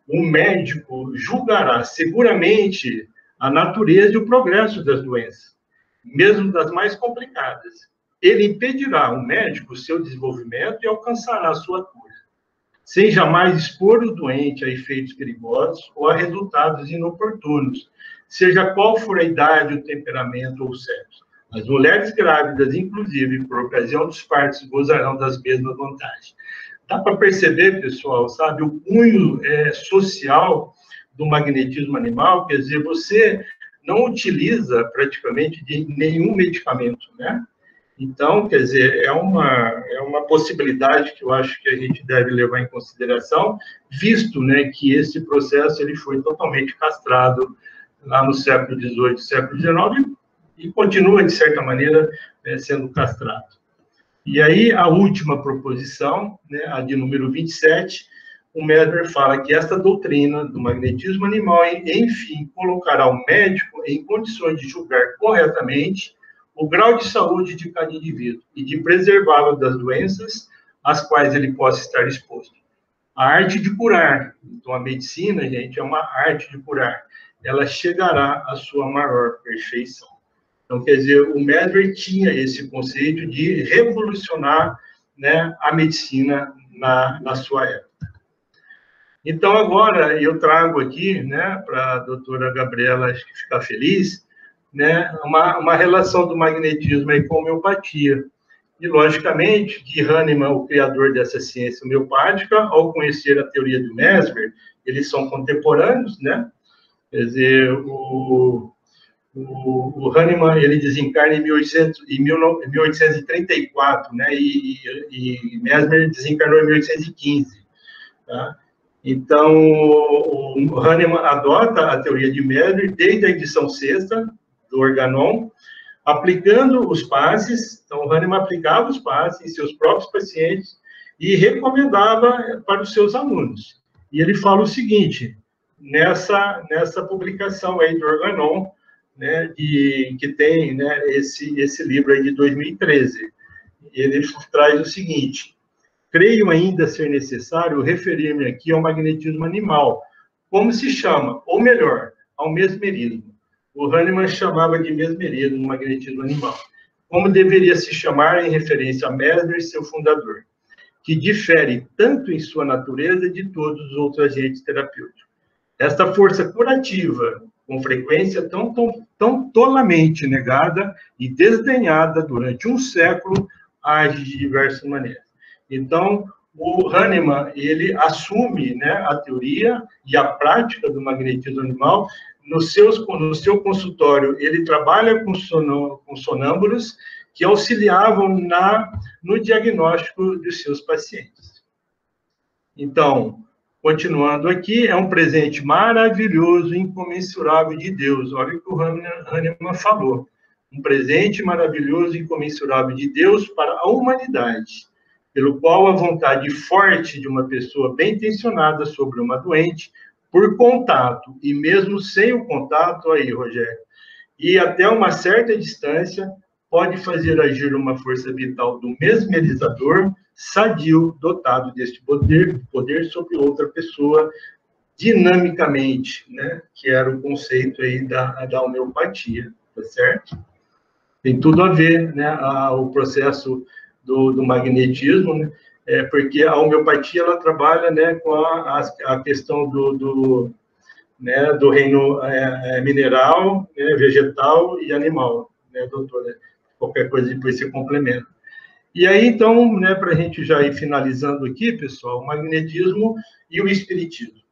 o médico julgará seguramente a natureza e o progresso das doenças, mesmo das mais complicadas. Ele impedirá o médico o seu desenvolvimento e alcançará a sua cura, sem jamais expor o doente a efeitos perigosos ou a resultados inoportunos, seja qual for a idade, o temperamento ou o sexo. As mulheres grávidas, inclusive, por ocasião dos partos, gozarão das mesmas vantagens. Dá para perceber, pessoal, sabe, o cunho social do magnetismo animal. Quer dizer, você não utiliza praticamente de nenhum medicamento, né? Então, quer dizer, é uma possibilidade que eu acho que a gente deve levar em consideração, visto, né, que esse processo ele foi totalmente castrado lá no século XVIII, século XIX, e continua, de certa maneira, sendo castrado. E aí, a última proposição, né, a de número 27, o Mesmer fala que esta doutrina do magnetismo animal, enfim, colocará o médico em condições de julgar corretamente o grau de saúde de cada indivíduo e de preservá-lo das doenças às quais ele possa estar exposto. A arte de curar, então a medicina, gente, é uma arte de curar, ela chegará à sua maior perfeição. Então, quer dizer, o Mesmer tinha esse conceito de revolucionar, né, a medicina na sua época. Então, agora, eu trago aqui, né, para a doutora Gabriela acho que ficar feliz, né, uma relação do magnetismo aí com a homeopatia. E, logicamente, que Hahnemann, o criador dessa ciência homeopática, ao conhecer a teoria do Mesmer, eles são contemporâneos, né? Quer dizer, o Hahnemann, ele desencarna em 1834, né? E Mesmer desencarnou em 1815, tá? Então, o Hahnemann adota a teoria de Mesmer desde a edição 6ª do Organon, aplicando os passes. Então, o Hahnemann aplicava os passes em seus próprios pacientes e recomendava para os seus alunos. E ele fala o seguinte, nessa publicação aí do Organon, né, que tem, né, esse livro aí de 2013. Ele traz o seguinte: creio ainda ser necessário referir-me aqui ao magnetismo animal, como se chama, ou melhor, ao mesmerismo. O Hahnemann chamava de mesmerismo o magnetismo animal, como deveria se chamar em referência a Mesmer, seu fundador, que difere tanto em sua natureza de todos os outros agentes terapêuticos. Esta força curativa, com frequência tão tolamente negada e desdenhada durante um século, age de diversas maneiras. Então, o Hahnemann, ele assume, né, a teoria e a prática do magnetismo animal. No seu consultório, ele trabalha com sonâmbulos que auxiliavam no diagnóstico dos seus pacientes. Então, continuando aqui, é um presente maravilhoso e incomensurável de Deus. Olha o que o Hahnemann falou. Um presente maravilhoso e incomensurável de Deus para a humanidade, pelo qual a vontade forte de uma pessoa bem intencionada sobre uma doente, por contato, e mesmo sem o contato, aí, Rogério, e até uma certa distância, pode fazer agir uma força vital do mesmerizador, sadio, dotado deste poder sobre outra pessoa, dinamicamente, né? Que era o conceito aí da homeopatia, tá certo? Tem tudo a ver, né? O processo do magnetismo, né? Porque a homeopatia, ela trabalha, né, com a questão do reino mineral, né, vegetal e animal, né, doutora? Qualquer coisa depois você complementa. E aí, então, né, para a gente já ir finalizando aqui, pessoal, o magnetismo e o espiritismo.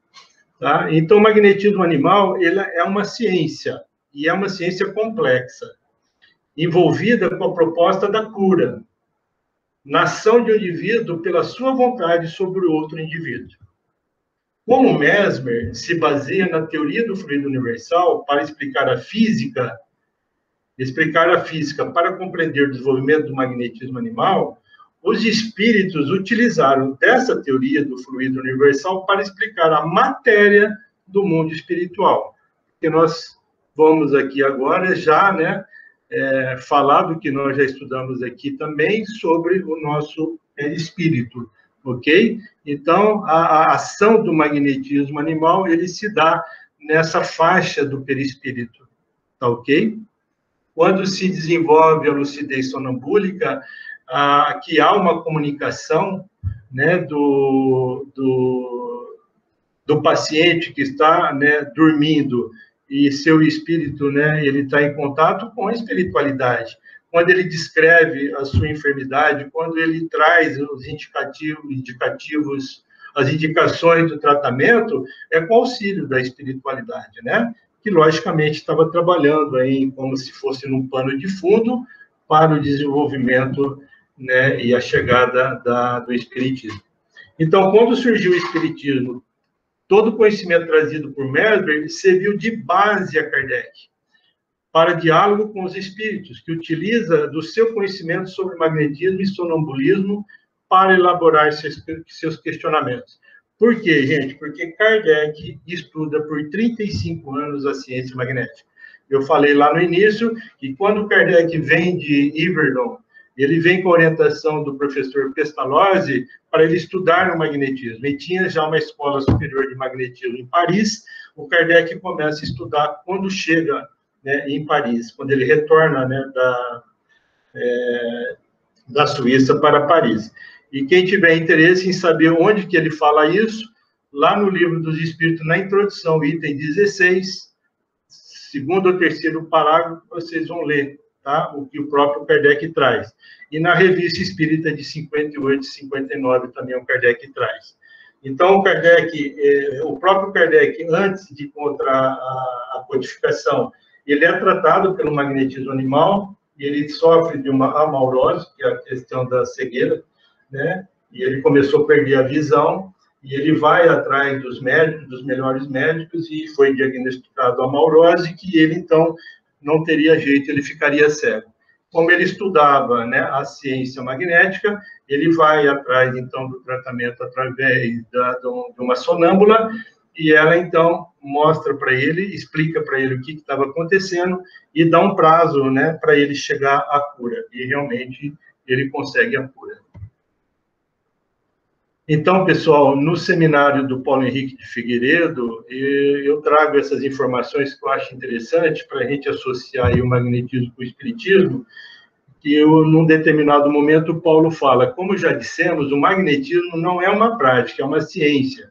Tá? Então, o magnetismo animal, ele é uma ciência, e é uma ciência complexa, envolvida com a proposta da cura, na ação de um indivíduo pela sua vontade sobre o outro indivíduo. Como Mesmer se baseia na teoria do fluido universal para explicar a física para compreender o desenvolvimento do magnetismo animal, os espíritos utilizaram dessa teoria do fluido universal para explicar a matéria do mundo espiritual. Que nós vamos aqui agora já, né, falar do que nós já estudamos aqui também sobre o nosso espírito, ok? Então, a ação do magnetismo animal, ele se dá nessa faixa do perispírito, tá ok? Quando se desenvolve a lucidez sonambúlica, que há uma comunicação, né, do paciente que está, né, dormindo, e seu espírito, né, ele está em contato com a espiritualidade. Quando ele descreve a sua enfermidade, quando ele traz os indicativos, as indicações do tratamento, é com auxílio da espiritualidade, né? Que, logicamente, estava trabalhando aí como se fosse num pano de fundo para o desenvolvimento, né, e a chegada do espiritismo. Então, quando surgiu o espiritismo, todo o conhecimento trazido por Mesmer serviu de base a Kardec para diálogo com os espíritos, que utiliza do seu conhecimento sobre magnetismo e sonambulismo para elaborar seus questionamentos. Por quê, gente? Porque Kardec estuda por 35 anos a ciência magnética. Eu falei lá no início que quando Kardec vem de Yverdon, ele vem com a orientação do professor Pestalozzi para ele estudar o magnetismo. E tinha já uma escola superior de magnetismo em Paris. O Kardec começa a estudar quando chega, né, em Paris, quando ele retorna, né, da Suíça para Paris. E quem tiver interesse em saber onde que ele fala isso, lá no Livro dos Espíritos, na introdução, item 16, segundo ou terceiro parágrafo, vocês vão ler, tá? O que o próprio Kardec traz. E na Revista Espírita de 58 e 59 também o Kardec traz. Então, o próprio Kardec, antes de encontrar a codificação, ele é tratado pelo magnetismo animal, e ele sofre de uma amaurose, que é a questão da cegueira, né? E ele começou a perder a visão, e ele vai atrás dos médicos, dos melhores médicos, e foi diagnosticado a amaurose, que ele, então, não teria jeito, ele ficaria cego. Como ele estudava, né, a ciência magnética, ele vai atrás, então, do tratamento através de uma sonâmbula, e ela, então, mostra para ele, explica para ele o que estava acontecendo, e dá um prazo, né, para ele chegar à cura. E, realmente, ele consegue a cura. Então, pessoal, no seminário do Paulo Henrique de Figueiredo, eu trago essas informações que eu acho interessante para a gente associar aí o magnetismo com o espiritismo, que num determinado momento, o Paulo fala, como já dissemos, o magnetismo não é uma prática, é uma ciência.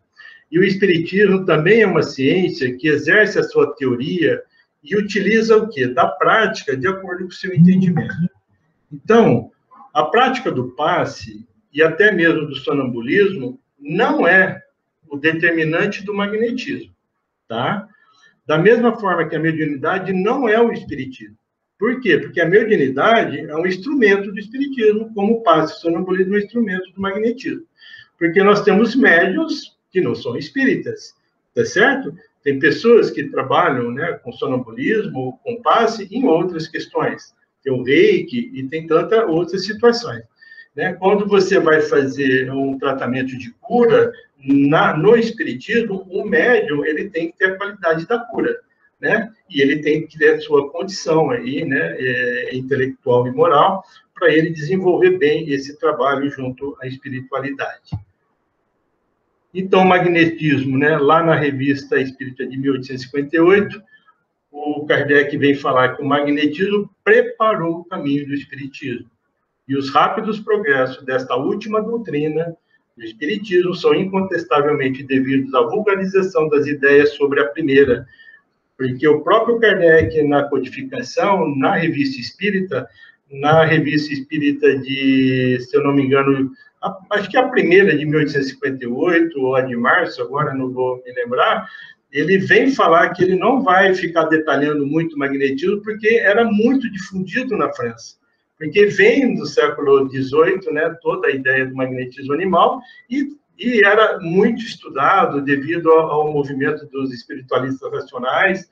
E o espiritismo também é uma ciência que exerce a sua teoria e utiliza o quê? Da prática, de acordo com o seu entendimento. Então, a prática do passe e até mesmo do sonambulismo não é o determinante do magnetismo, tá? Da mesma forma que a mediunidade não é o espiritismo. Por quê? Porque a mediunidade é um instrumento do espiritismo, como o passe e o sonambulismo é um instrumento do magnetismo. Porque nós temos médiuns que não são espíritas, tá certo? Tem pessoas que trabalham, né, com sonambulismo, com passe, em outras questões. Tem o reiki e tem tantas outras situações. Né? Quando você vai fazer um tratamento de cura, no espiritismo, o médium ele tem que ter a qualidade da cura, né? E ele tem que ter a sua condição aí, né, intelectual e moral, para ele desenvolver bem esse trabalho junto à espiritualidade. Então, o magnetismo, né, lá na Revista Espírita de 1858, o Kardec vem falar que o magnetismo preparou o caminho do espiritismo. E os rápidos progressos desta última doutrina do espiritismo são incontestavelmente devidos à vulgarização das ideias sobre a primeira, porque o próprio Kardec, na codificação, na Revista Espírita de, se eu não me engano, acho que a primeira de 1858, ou a de março, agora não vou me lembrar, ele vem falar que ele não vai ficar detalhando muito o magnetismo, porque era muito difundido na França. Porque vem do século XVIII, né, toda a ideia do magnetismo animal, e era muito estudado devido ao movimento dos espiritualistas racionais,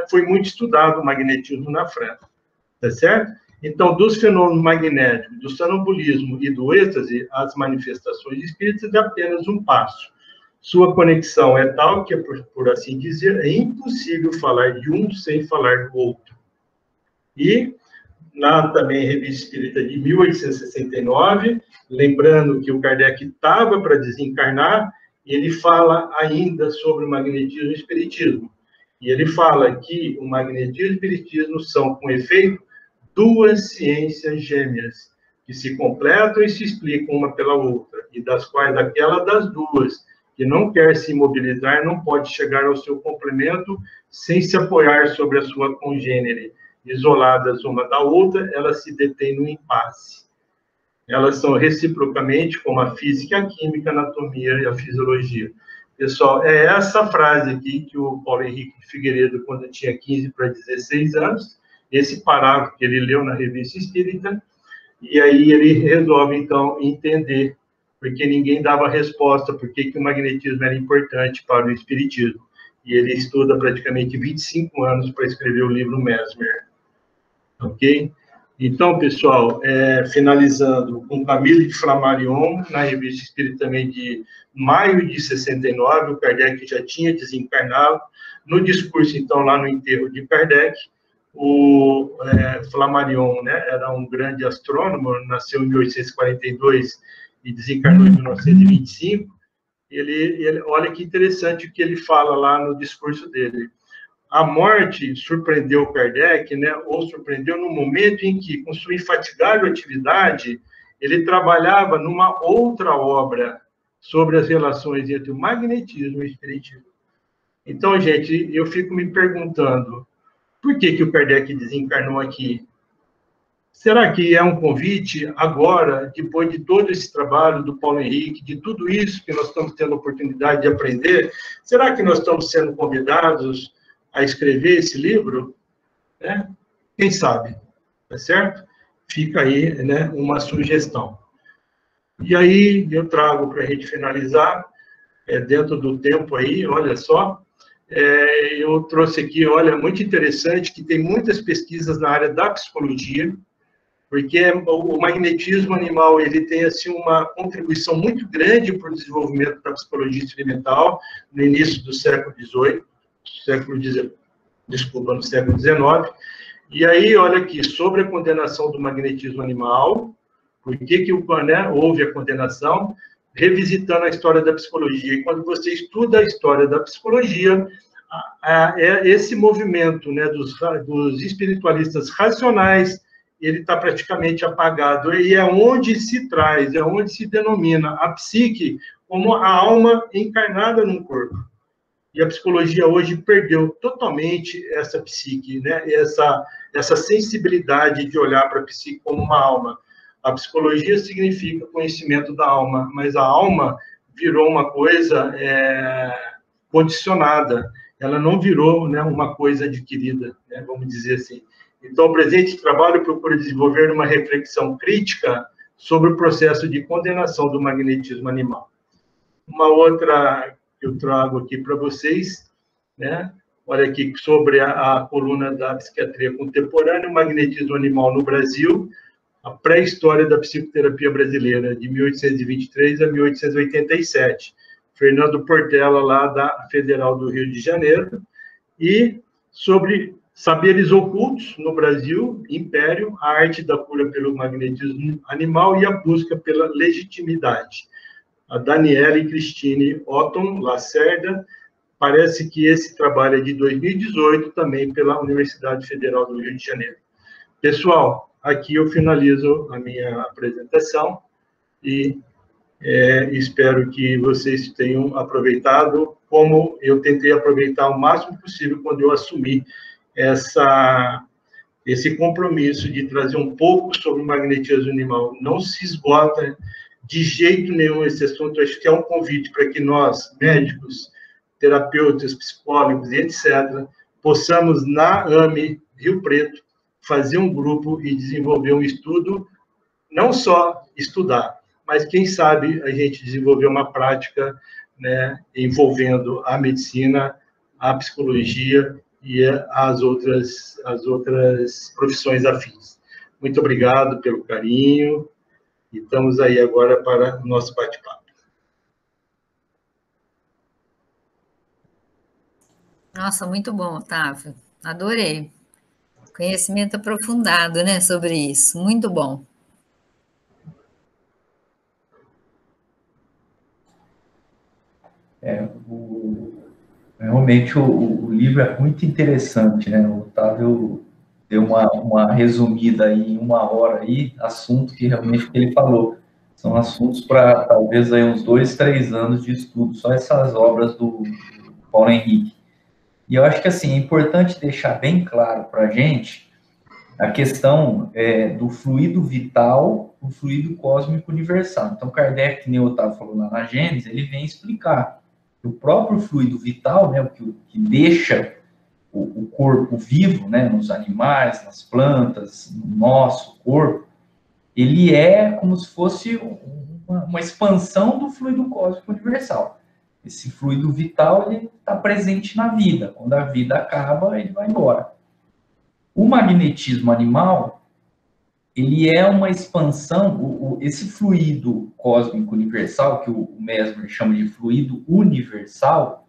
foi muito estudado o magnetismo na França, tá certo? Então, dos fenômenos magnéticos, do sonambulismo e do êxtase, as manifestações espíritas é apenas um passo. Sua conexão é tal que, por assim dizer, é impossível falar de um sem falar do outro. E na também Revista Espírita de 1869, lembrando que o Kardec estava para desencarnar, ele fala ainda sobre o magnetismo e o espiritismo. E ele fala que o magnetismo e o espiritismo são, com efeito, duas ciências gêmeas, que se completam e se explicam uma pela outra, e das quais aquela das duas, que não quer se mobilizar, não pode chegar ao seu complemento sem se apoiar sobre a sua congênere. Isoladas uma da outra, elas se detêm no impasse. Elas são reciprocamente como a física, a química, a anatomia e a fisiologia. Pessoal, é essa frase aqui que o Paulo Henrique Figueiredo, quando tinha 15 para 16 anos, esse parágrafo que ele leu na Revista Espírita, e aí ele resolve, então, entender, porque ninguém dava resposta, por que o magnetismo era importante para o espiritismo. E ele estuda praticamente 25 anos para escrever o livro Mesmer. Ok? Então, pessoal, finalizando com Camille de Flammarion, na Revista Espírita também de maio de 69, o Kardec já tinha desencarnado. No discurso, então, lá no enterro de Kardec, o Flammarion, né, era um grande astrônomo, nasceu em 1842 e desencarnou em 1925. Olha que interessante o que ele fala lá no discurso dele. A morte surpreendeu Kardec, né, ou surpreendeu no momento em que, com sua infatigável atividade, ele trabalhava numa outra obra sobre as relações entre o magnetismo e o espiritismo. Então, gente, eu fico me perguntando, por que o Kardec desencarnou aqui? Será que é um convite agora, depois de todo esse trabalho do Paulo Henrique, de tudo isso que nós estamos tendo a oportunidade de aprender, será que nós estamos sendo convidados a escrever esse livro? Né? Quem sabe, tá certo? Fica aí, né, uma sugestão. E aí eu trago para a gente finalizar, dentro do tempo aí, olha só, eu trouxe aqui, olha, muito interessante, que tem muitas pesquisas na área da psicologia, porque o magnetismo animal ele tem assim uma contribuição muito grande para o desenvolvimento da psicologia experimental no início do século XVIII, no século XIX. E aí, olha aqui, sobre a condenação do magnetismo animal, por que houve a condenação, revisitando a história da psicologia. E quando você estuda a história da psicologia, esse movimento, né, dos espiritualistas racionais, ele está praticamente apagado. E é onde se traz, é onde se denomina a psique como a alma encarnada num corpo. E a psicologia hoje perdeu totalmente essa psique, né? Essa sensibilidade de olhar para a psique como uma alma. A psicologia significa conhecimento da alma, mas a alma virou uma coisa condicionada. Ela não virou, né, uma coisa adquirida, né, vamos dizer assim. Então, o presente trabalho procura desenvolver uma reflexão crítica sobre o processo de condenação do magnetismo animal. Uma outra que eu trago aqui para vocês, né? Olha aqui, sobre a coluna da psiquiatria contemporânea, o magnetismo animal no Brasil, a pré-história da psicoterapia brasileira, de 1823 a 1887. Fernando Portela, lá da Federal do Rio de Janeiro, e sobre saberes ocultos no Brasil, Império, a arte da cura pelo magnetismo animal e a busca pela legitimidade. A Daniela e Cristine Otton Lacerda, parece que esse trabalho é de 2018, também pela Universidade Federal do Rio de Janeiro. Pessoal, aqui eu finalizo a minha apresentação e espero que vocês tenham aproveitado, como eu tentei aproveitar o máximo possível quando eu assumi esse compromisso de trazer um pouco sobre o magnetismo animal. Não se esgota de jeito nenhum esse assunto. Acho que é um convite para que nós, médicos, terapeutas, psicólogos e etc., possamos, na AME Rio Preto, fazer um grupo e desenvolver um estudo, não só estudar, mas, quem sabe, a gente desenvolver uma prática, né, envolvendo a medicina, a psicologia e as outras profissões afins. Muito obrigado pelo carinho, e estamos aí agora para o nosso bate-papo. Nossa, muito bom, Otávio. Adorei. Conhecimento aprofundado, né, sobre isso. Muito bom. Realmente o livro é muito interessante, né? O Otávio deu uma resumida aí em 1 hora aí, assunto que realmente ele falou. São assuntos para talvez aí uns 2, 3 anos de estudo, só essas obras do Paulo Henrique. E eu acho que assim, é importante deixar bem claro para a gente a questão do fluido vital, o fluido cósmico universal. Então, Kardec, que nem o Otávio falou lá na Gênesis, ele vem explicar que o próprio fluido vital, né, o que deixa o corpo vivo, né, nos animais, nas plantas, no nosso corpo, ele é como se fosse uma expansão do fluido cósmico universal. Esse fluido vital, ele está presente na vida. Quando a vida acaba, ele vai embora. O magnetismo animal, ele é uma expansão, esse fluido cósmico universal, que o Mesmer chama de fluido universal,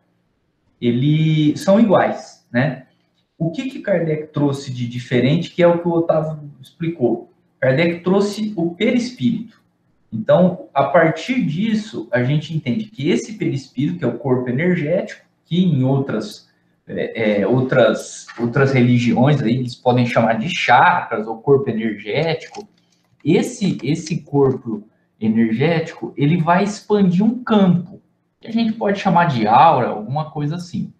eles são iguais, né? O que Kardec trouxe de diferente, que é o que o Otávio explicou? Kardec trouxe o perispírito. Então, a partir disso, a gente entende que esse perispírito, que é o corpo energético, que em outras religiões aí eles podem chamar de chakras ou corpo energético, esse corpo energético, ele vai expandir um campo, que a gente pode chamar de aura, alguma coisa assim.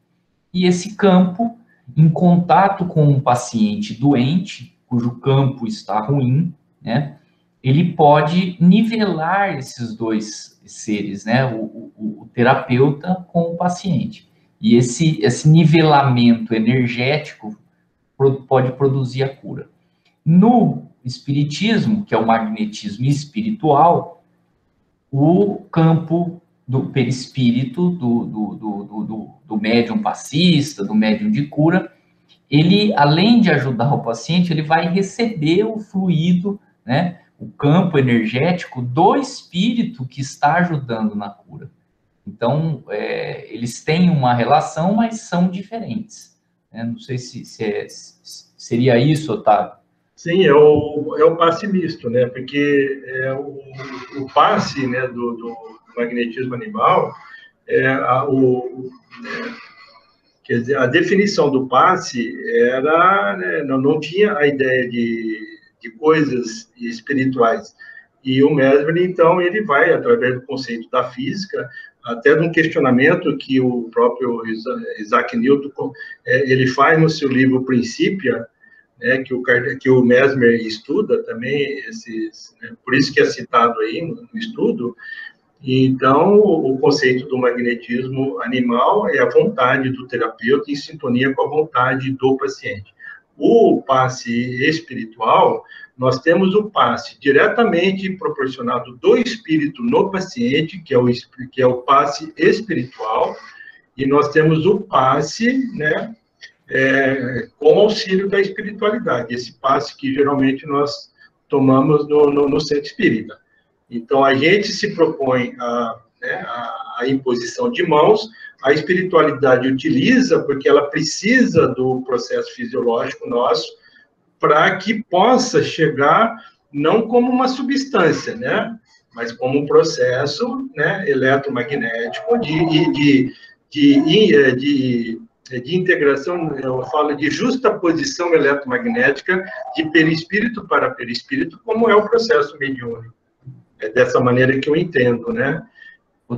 E esse campo, em contato com um paciente doente, cujo campo está ruim, né, ele pode nivelar esses dois seres, né, o terapeuta com o paciente. E esse nivelamento energético pode produzir a cura. No espiritismo, que é o magnetismo espiritual, o campo do perispírito, do médium passista, do médium de cura, ele, além de ajudar o paciente, ele vai receber o fluido, né, o campo energético do espírito que está ajudando na cura. Então, eles têm uma relação, mas são diferentes. Não sei se seria isso, Otávio. Sim, é o passe misto, né? Porque o passe, né, do magnetismo animal, quer dizer, a definição do passe era, né, não tinha a ideia de coisas espirituais. E o Mesmer, então, ele vai, através do conceito da física, até de um questionamento que o próprio Isaac Newton ele faz no seu livro Principia, né, que o Mesmer estuda também, né, por isso que é citado aí no estudo. Então, o conceito do magnetismo animal é a vontade do terapeuta em sintonia com a vontade do paciente. O passe espiritual, nós temos o passe diretamente proporcionado do espírito no paciente, que é o passe espiritual, e nós temos o passe, né, com auxílio da espiritualidade, esse passe que geralmente nós tomamos no centro espírita. Então, a gente se propõe a imposição de mãos, a espiritualidade utiliza, porque ela precisa do processo fisiológico nosso, para que possa chegar, não como uma substância, né, mas como um processo, né, eletromagnético de integração, eu falo de justaposição eletromagnética de perispírito para perispírito, como é o processo mediúnico. É dessa maneira que eu entendo, né?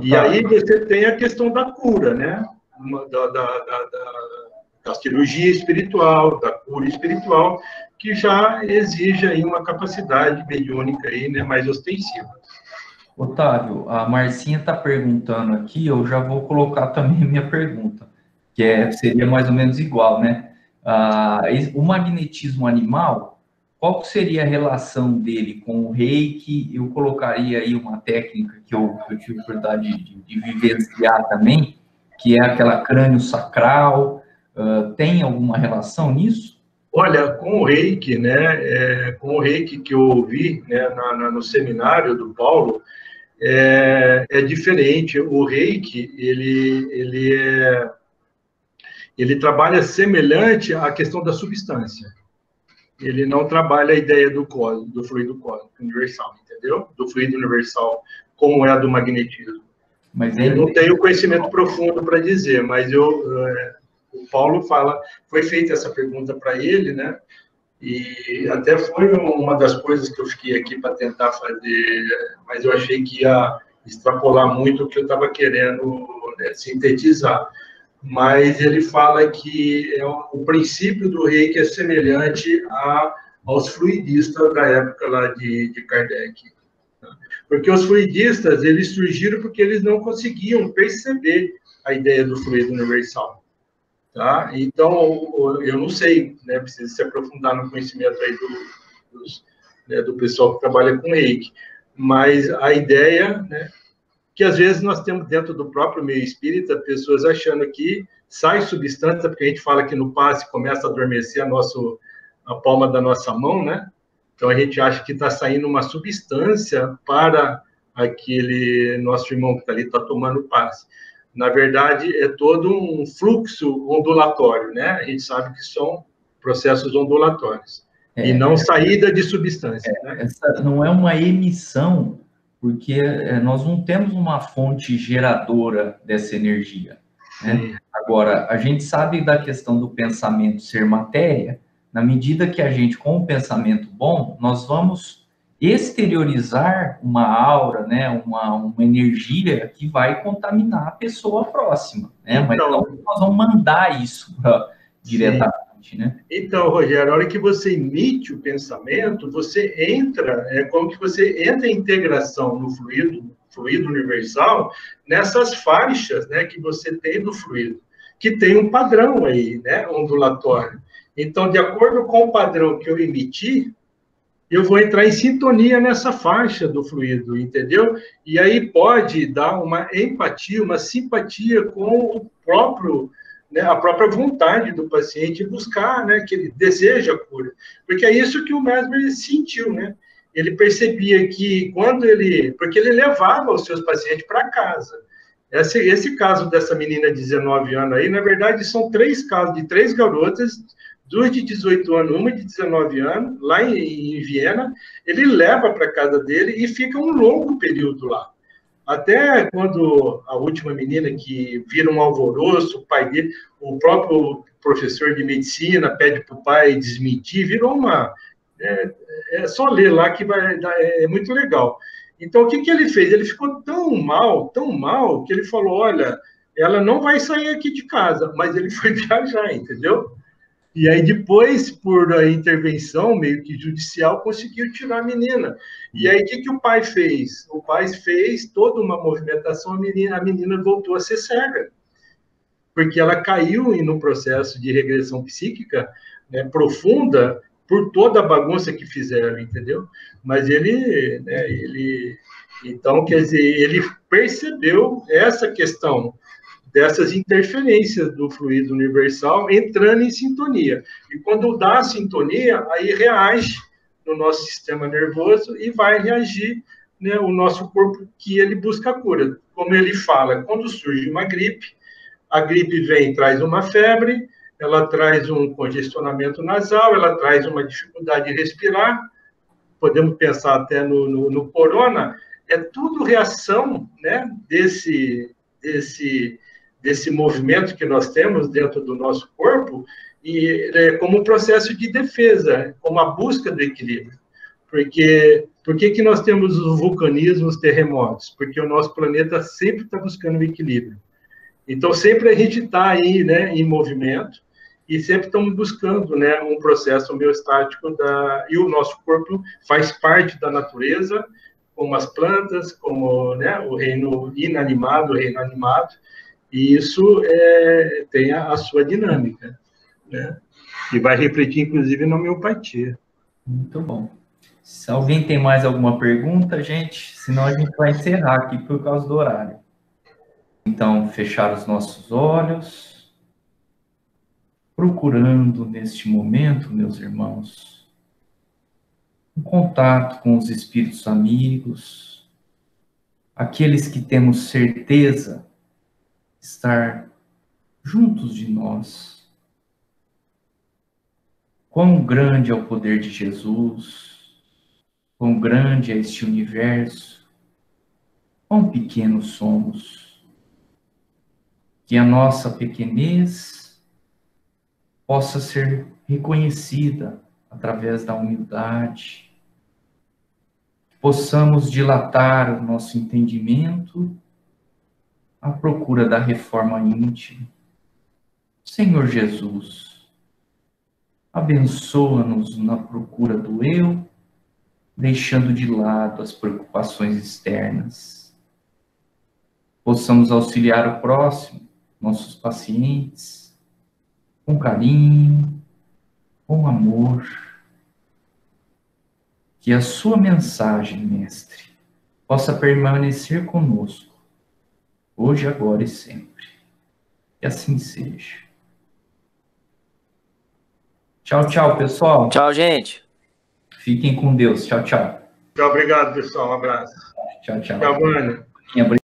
E aí você tem a questão da cura, né? Da cirurgia espiritual, da cura espiritual, que já exige aí uma capacidade mediúnica aí, né, mais ostensiva. Otávio, a Marcinha está perguntando aqui, eu já vou colocar também a minha pergunta, que seria mais ou menos igual, né? O magnetismo animal, qual seria a relação dele com o reiki? Eu colocaria aí uma técnica que eu tive a oportunidade de vivenciar também, que é aquela crânio sacral. Tem alguma relação nisso? Olha, com o reiki, né? Com o reiki que eu ouvi, né, no seminário do Paulo, é diferente. O reiki, ele ele trabalha semelhante à questão da substância. Ele não trabalha a ideia do fluido cósmico universal, entendeu? Do fluido universal, como é a do magnetismo. Mas eu não tenho conhecimento profundo para dizer, mas o Paulo fala, foi feita essa pergunta para ele, né? E até foi uma das coisas que eu fiquei aqui para tentar fazer, mas eu achei que ia extrapolar muito o que eu estava querendo, né, sintetizar. Mas ele fala que o princípio do Reiki é semelhante aos fluidistas da época lá de Kardec. Porque os fluidistas, eles surgiram porque eles não conseguiam perceber a ideia do fluido universal. Tá? Então, eu não sei, né, precisa se aprofundar no conhecimento aí do pessoal que trabalha com Reiki, mas a ideia, né, que às vezes nós temos dentro do próprio meio espírita pessoas achando que sai substância, porque a gente fala que no passe começa a adormecer a palma da nossa mão, né? Então a gente acha que está saindo uma substância para aquele nosso irmão que está ali, está tomando passe. Na verdade, é todo um fluxo ondulatório, né? A gente sabe que são processos ondulatórios. E não saída de substância. Né? Essa não é uma emissão, porque nós não temos uma fonte geradora dessa energia. Né? Agora, a gente sabe da questão do pensamento ser matéria, na medida que a gente, com um pensamento bom, nós vamos exteriorizar uma aura, né, uma energia que vai contaminar a pessoa próxima, né? Mas não nós vamos mandar isso diretamente, né? Então, Rogério, a hora que você emite o pensamento, você entra, é como que você entra em integração no fluido universal, nessas faixas, né, que você tem do fluido, que tem um padrão aí, né, ondulatório. Então, de acordo com o padrão que eu emiti, eu vou entrar em sintonia nessa faixa do fluido, entendeu? E aí pode dar uma empatia, uma simpatia com o próprio, né, a própria vontade do paciente buscar, né, que ele deseja a cura. Porque é isso que o Mesmer sentiu, né? Ele percebia que quando porque ele levava os seus pacientes para casa. Esse caso dessa menina de 19 anos aí, na verdade, são 3 casos de 3 garotas, 2 de 18 anos, uma de 19 anos, lá em Viena, ele leva para casa dele e fica um longo período lá. Até quando a última menina que vira um alvoroço, o pai dele, o próprio professor de medicina pede para o pai desmentir, virou uma... É só ler lá que é muito legal. Então, o que ele fez? Ele ficou tão mal, que ele falou, olha, ela não vai sair aqui de casa, mas ele foi viajar, entendeu? E aí, depois, por a intervenção meio que judicial, conseguiu tirar a menina. E aí, o que o pai fez? O pai fez toda uma movimentação, a menina voltou a ser cega. Porque ela caiu no processo de regressão psíquica, né, profunda, por toda a bagunça que fizeram, entendeu? Mas então, quer dizer, ele percebeu essa questão dessas interferências do fluido universal entrando em sintonia. E quando dá a sintonia, aí reage no nosso sistema nervoso e vai reagir, né, o nosso corpo que ele busca a cura. Como ele fala, quando surge uma gripe, a gripe vem, traz uma febre, ela traz um congestionamento nasal, ela traz uma dificuldade de respirar, podemos pensar até no corona, é tudo reação, né, desse movimento que nós temos dentro do nosso corpo, e como um processo de defesa, como a busca do equilíbrio. Por que nós temos os vulcanismos, os terremotos? Porque o nosso planeta sempre está buscando o equilíbrio. Então, sempre a gente está aí, né, em movimento, e sempre estamos buscando, né, um processo homeostático, e o nosso corpo faz parte da natureza, como as plantas, como, né, o reino inanimado, o reino animado, e isso tem a sua dinâmica, né? E vai refletir, inclusive, na homeopatia. Muito bom. Se alguém tem mais alguma pergunta, gente, senão a gente vai encerrar aqui por causa do horário. Então, fechar os nossos olhos, procurando neste momento, meus irmãos, um contato com os espíritos amigos, aqueles que temos certeza estar juntos de nós. Quão grande é o poder de Jesus, quão grande é este universo, quão pequenos somos. Que a nossa pequenez possa ser reconhecida através da humildade, que possamos dilatar o nosso entendimento à procura da reforma íntima. Senhor Jesus, abençoa-nos na procura do eu, deixando de lado as preocupações externas. Possamos auxiliar o próximo, nossos pacientes, com carinho, com amor. Que a sua mensagem, Mestre, possa permanecer conosco, hoje, agora e sempre. Que assim seja. Tchau, tchau, pessoal. Tchau, gente. Fiquem com Deus. Tchau, tchau. Tchau, obrigado, pessoal. Um abraço. Tchau, tchau. Tchau, Vânia.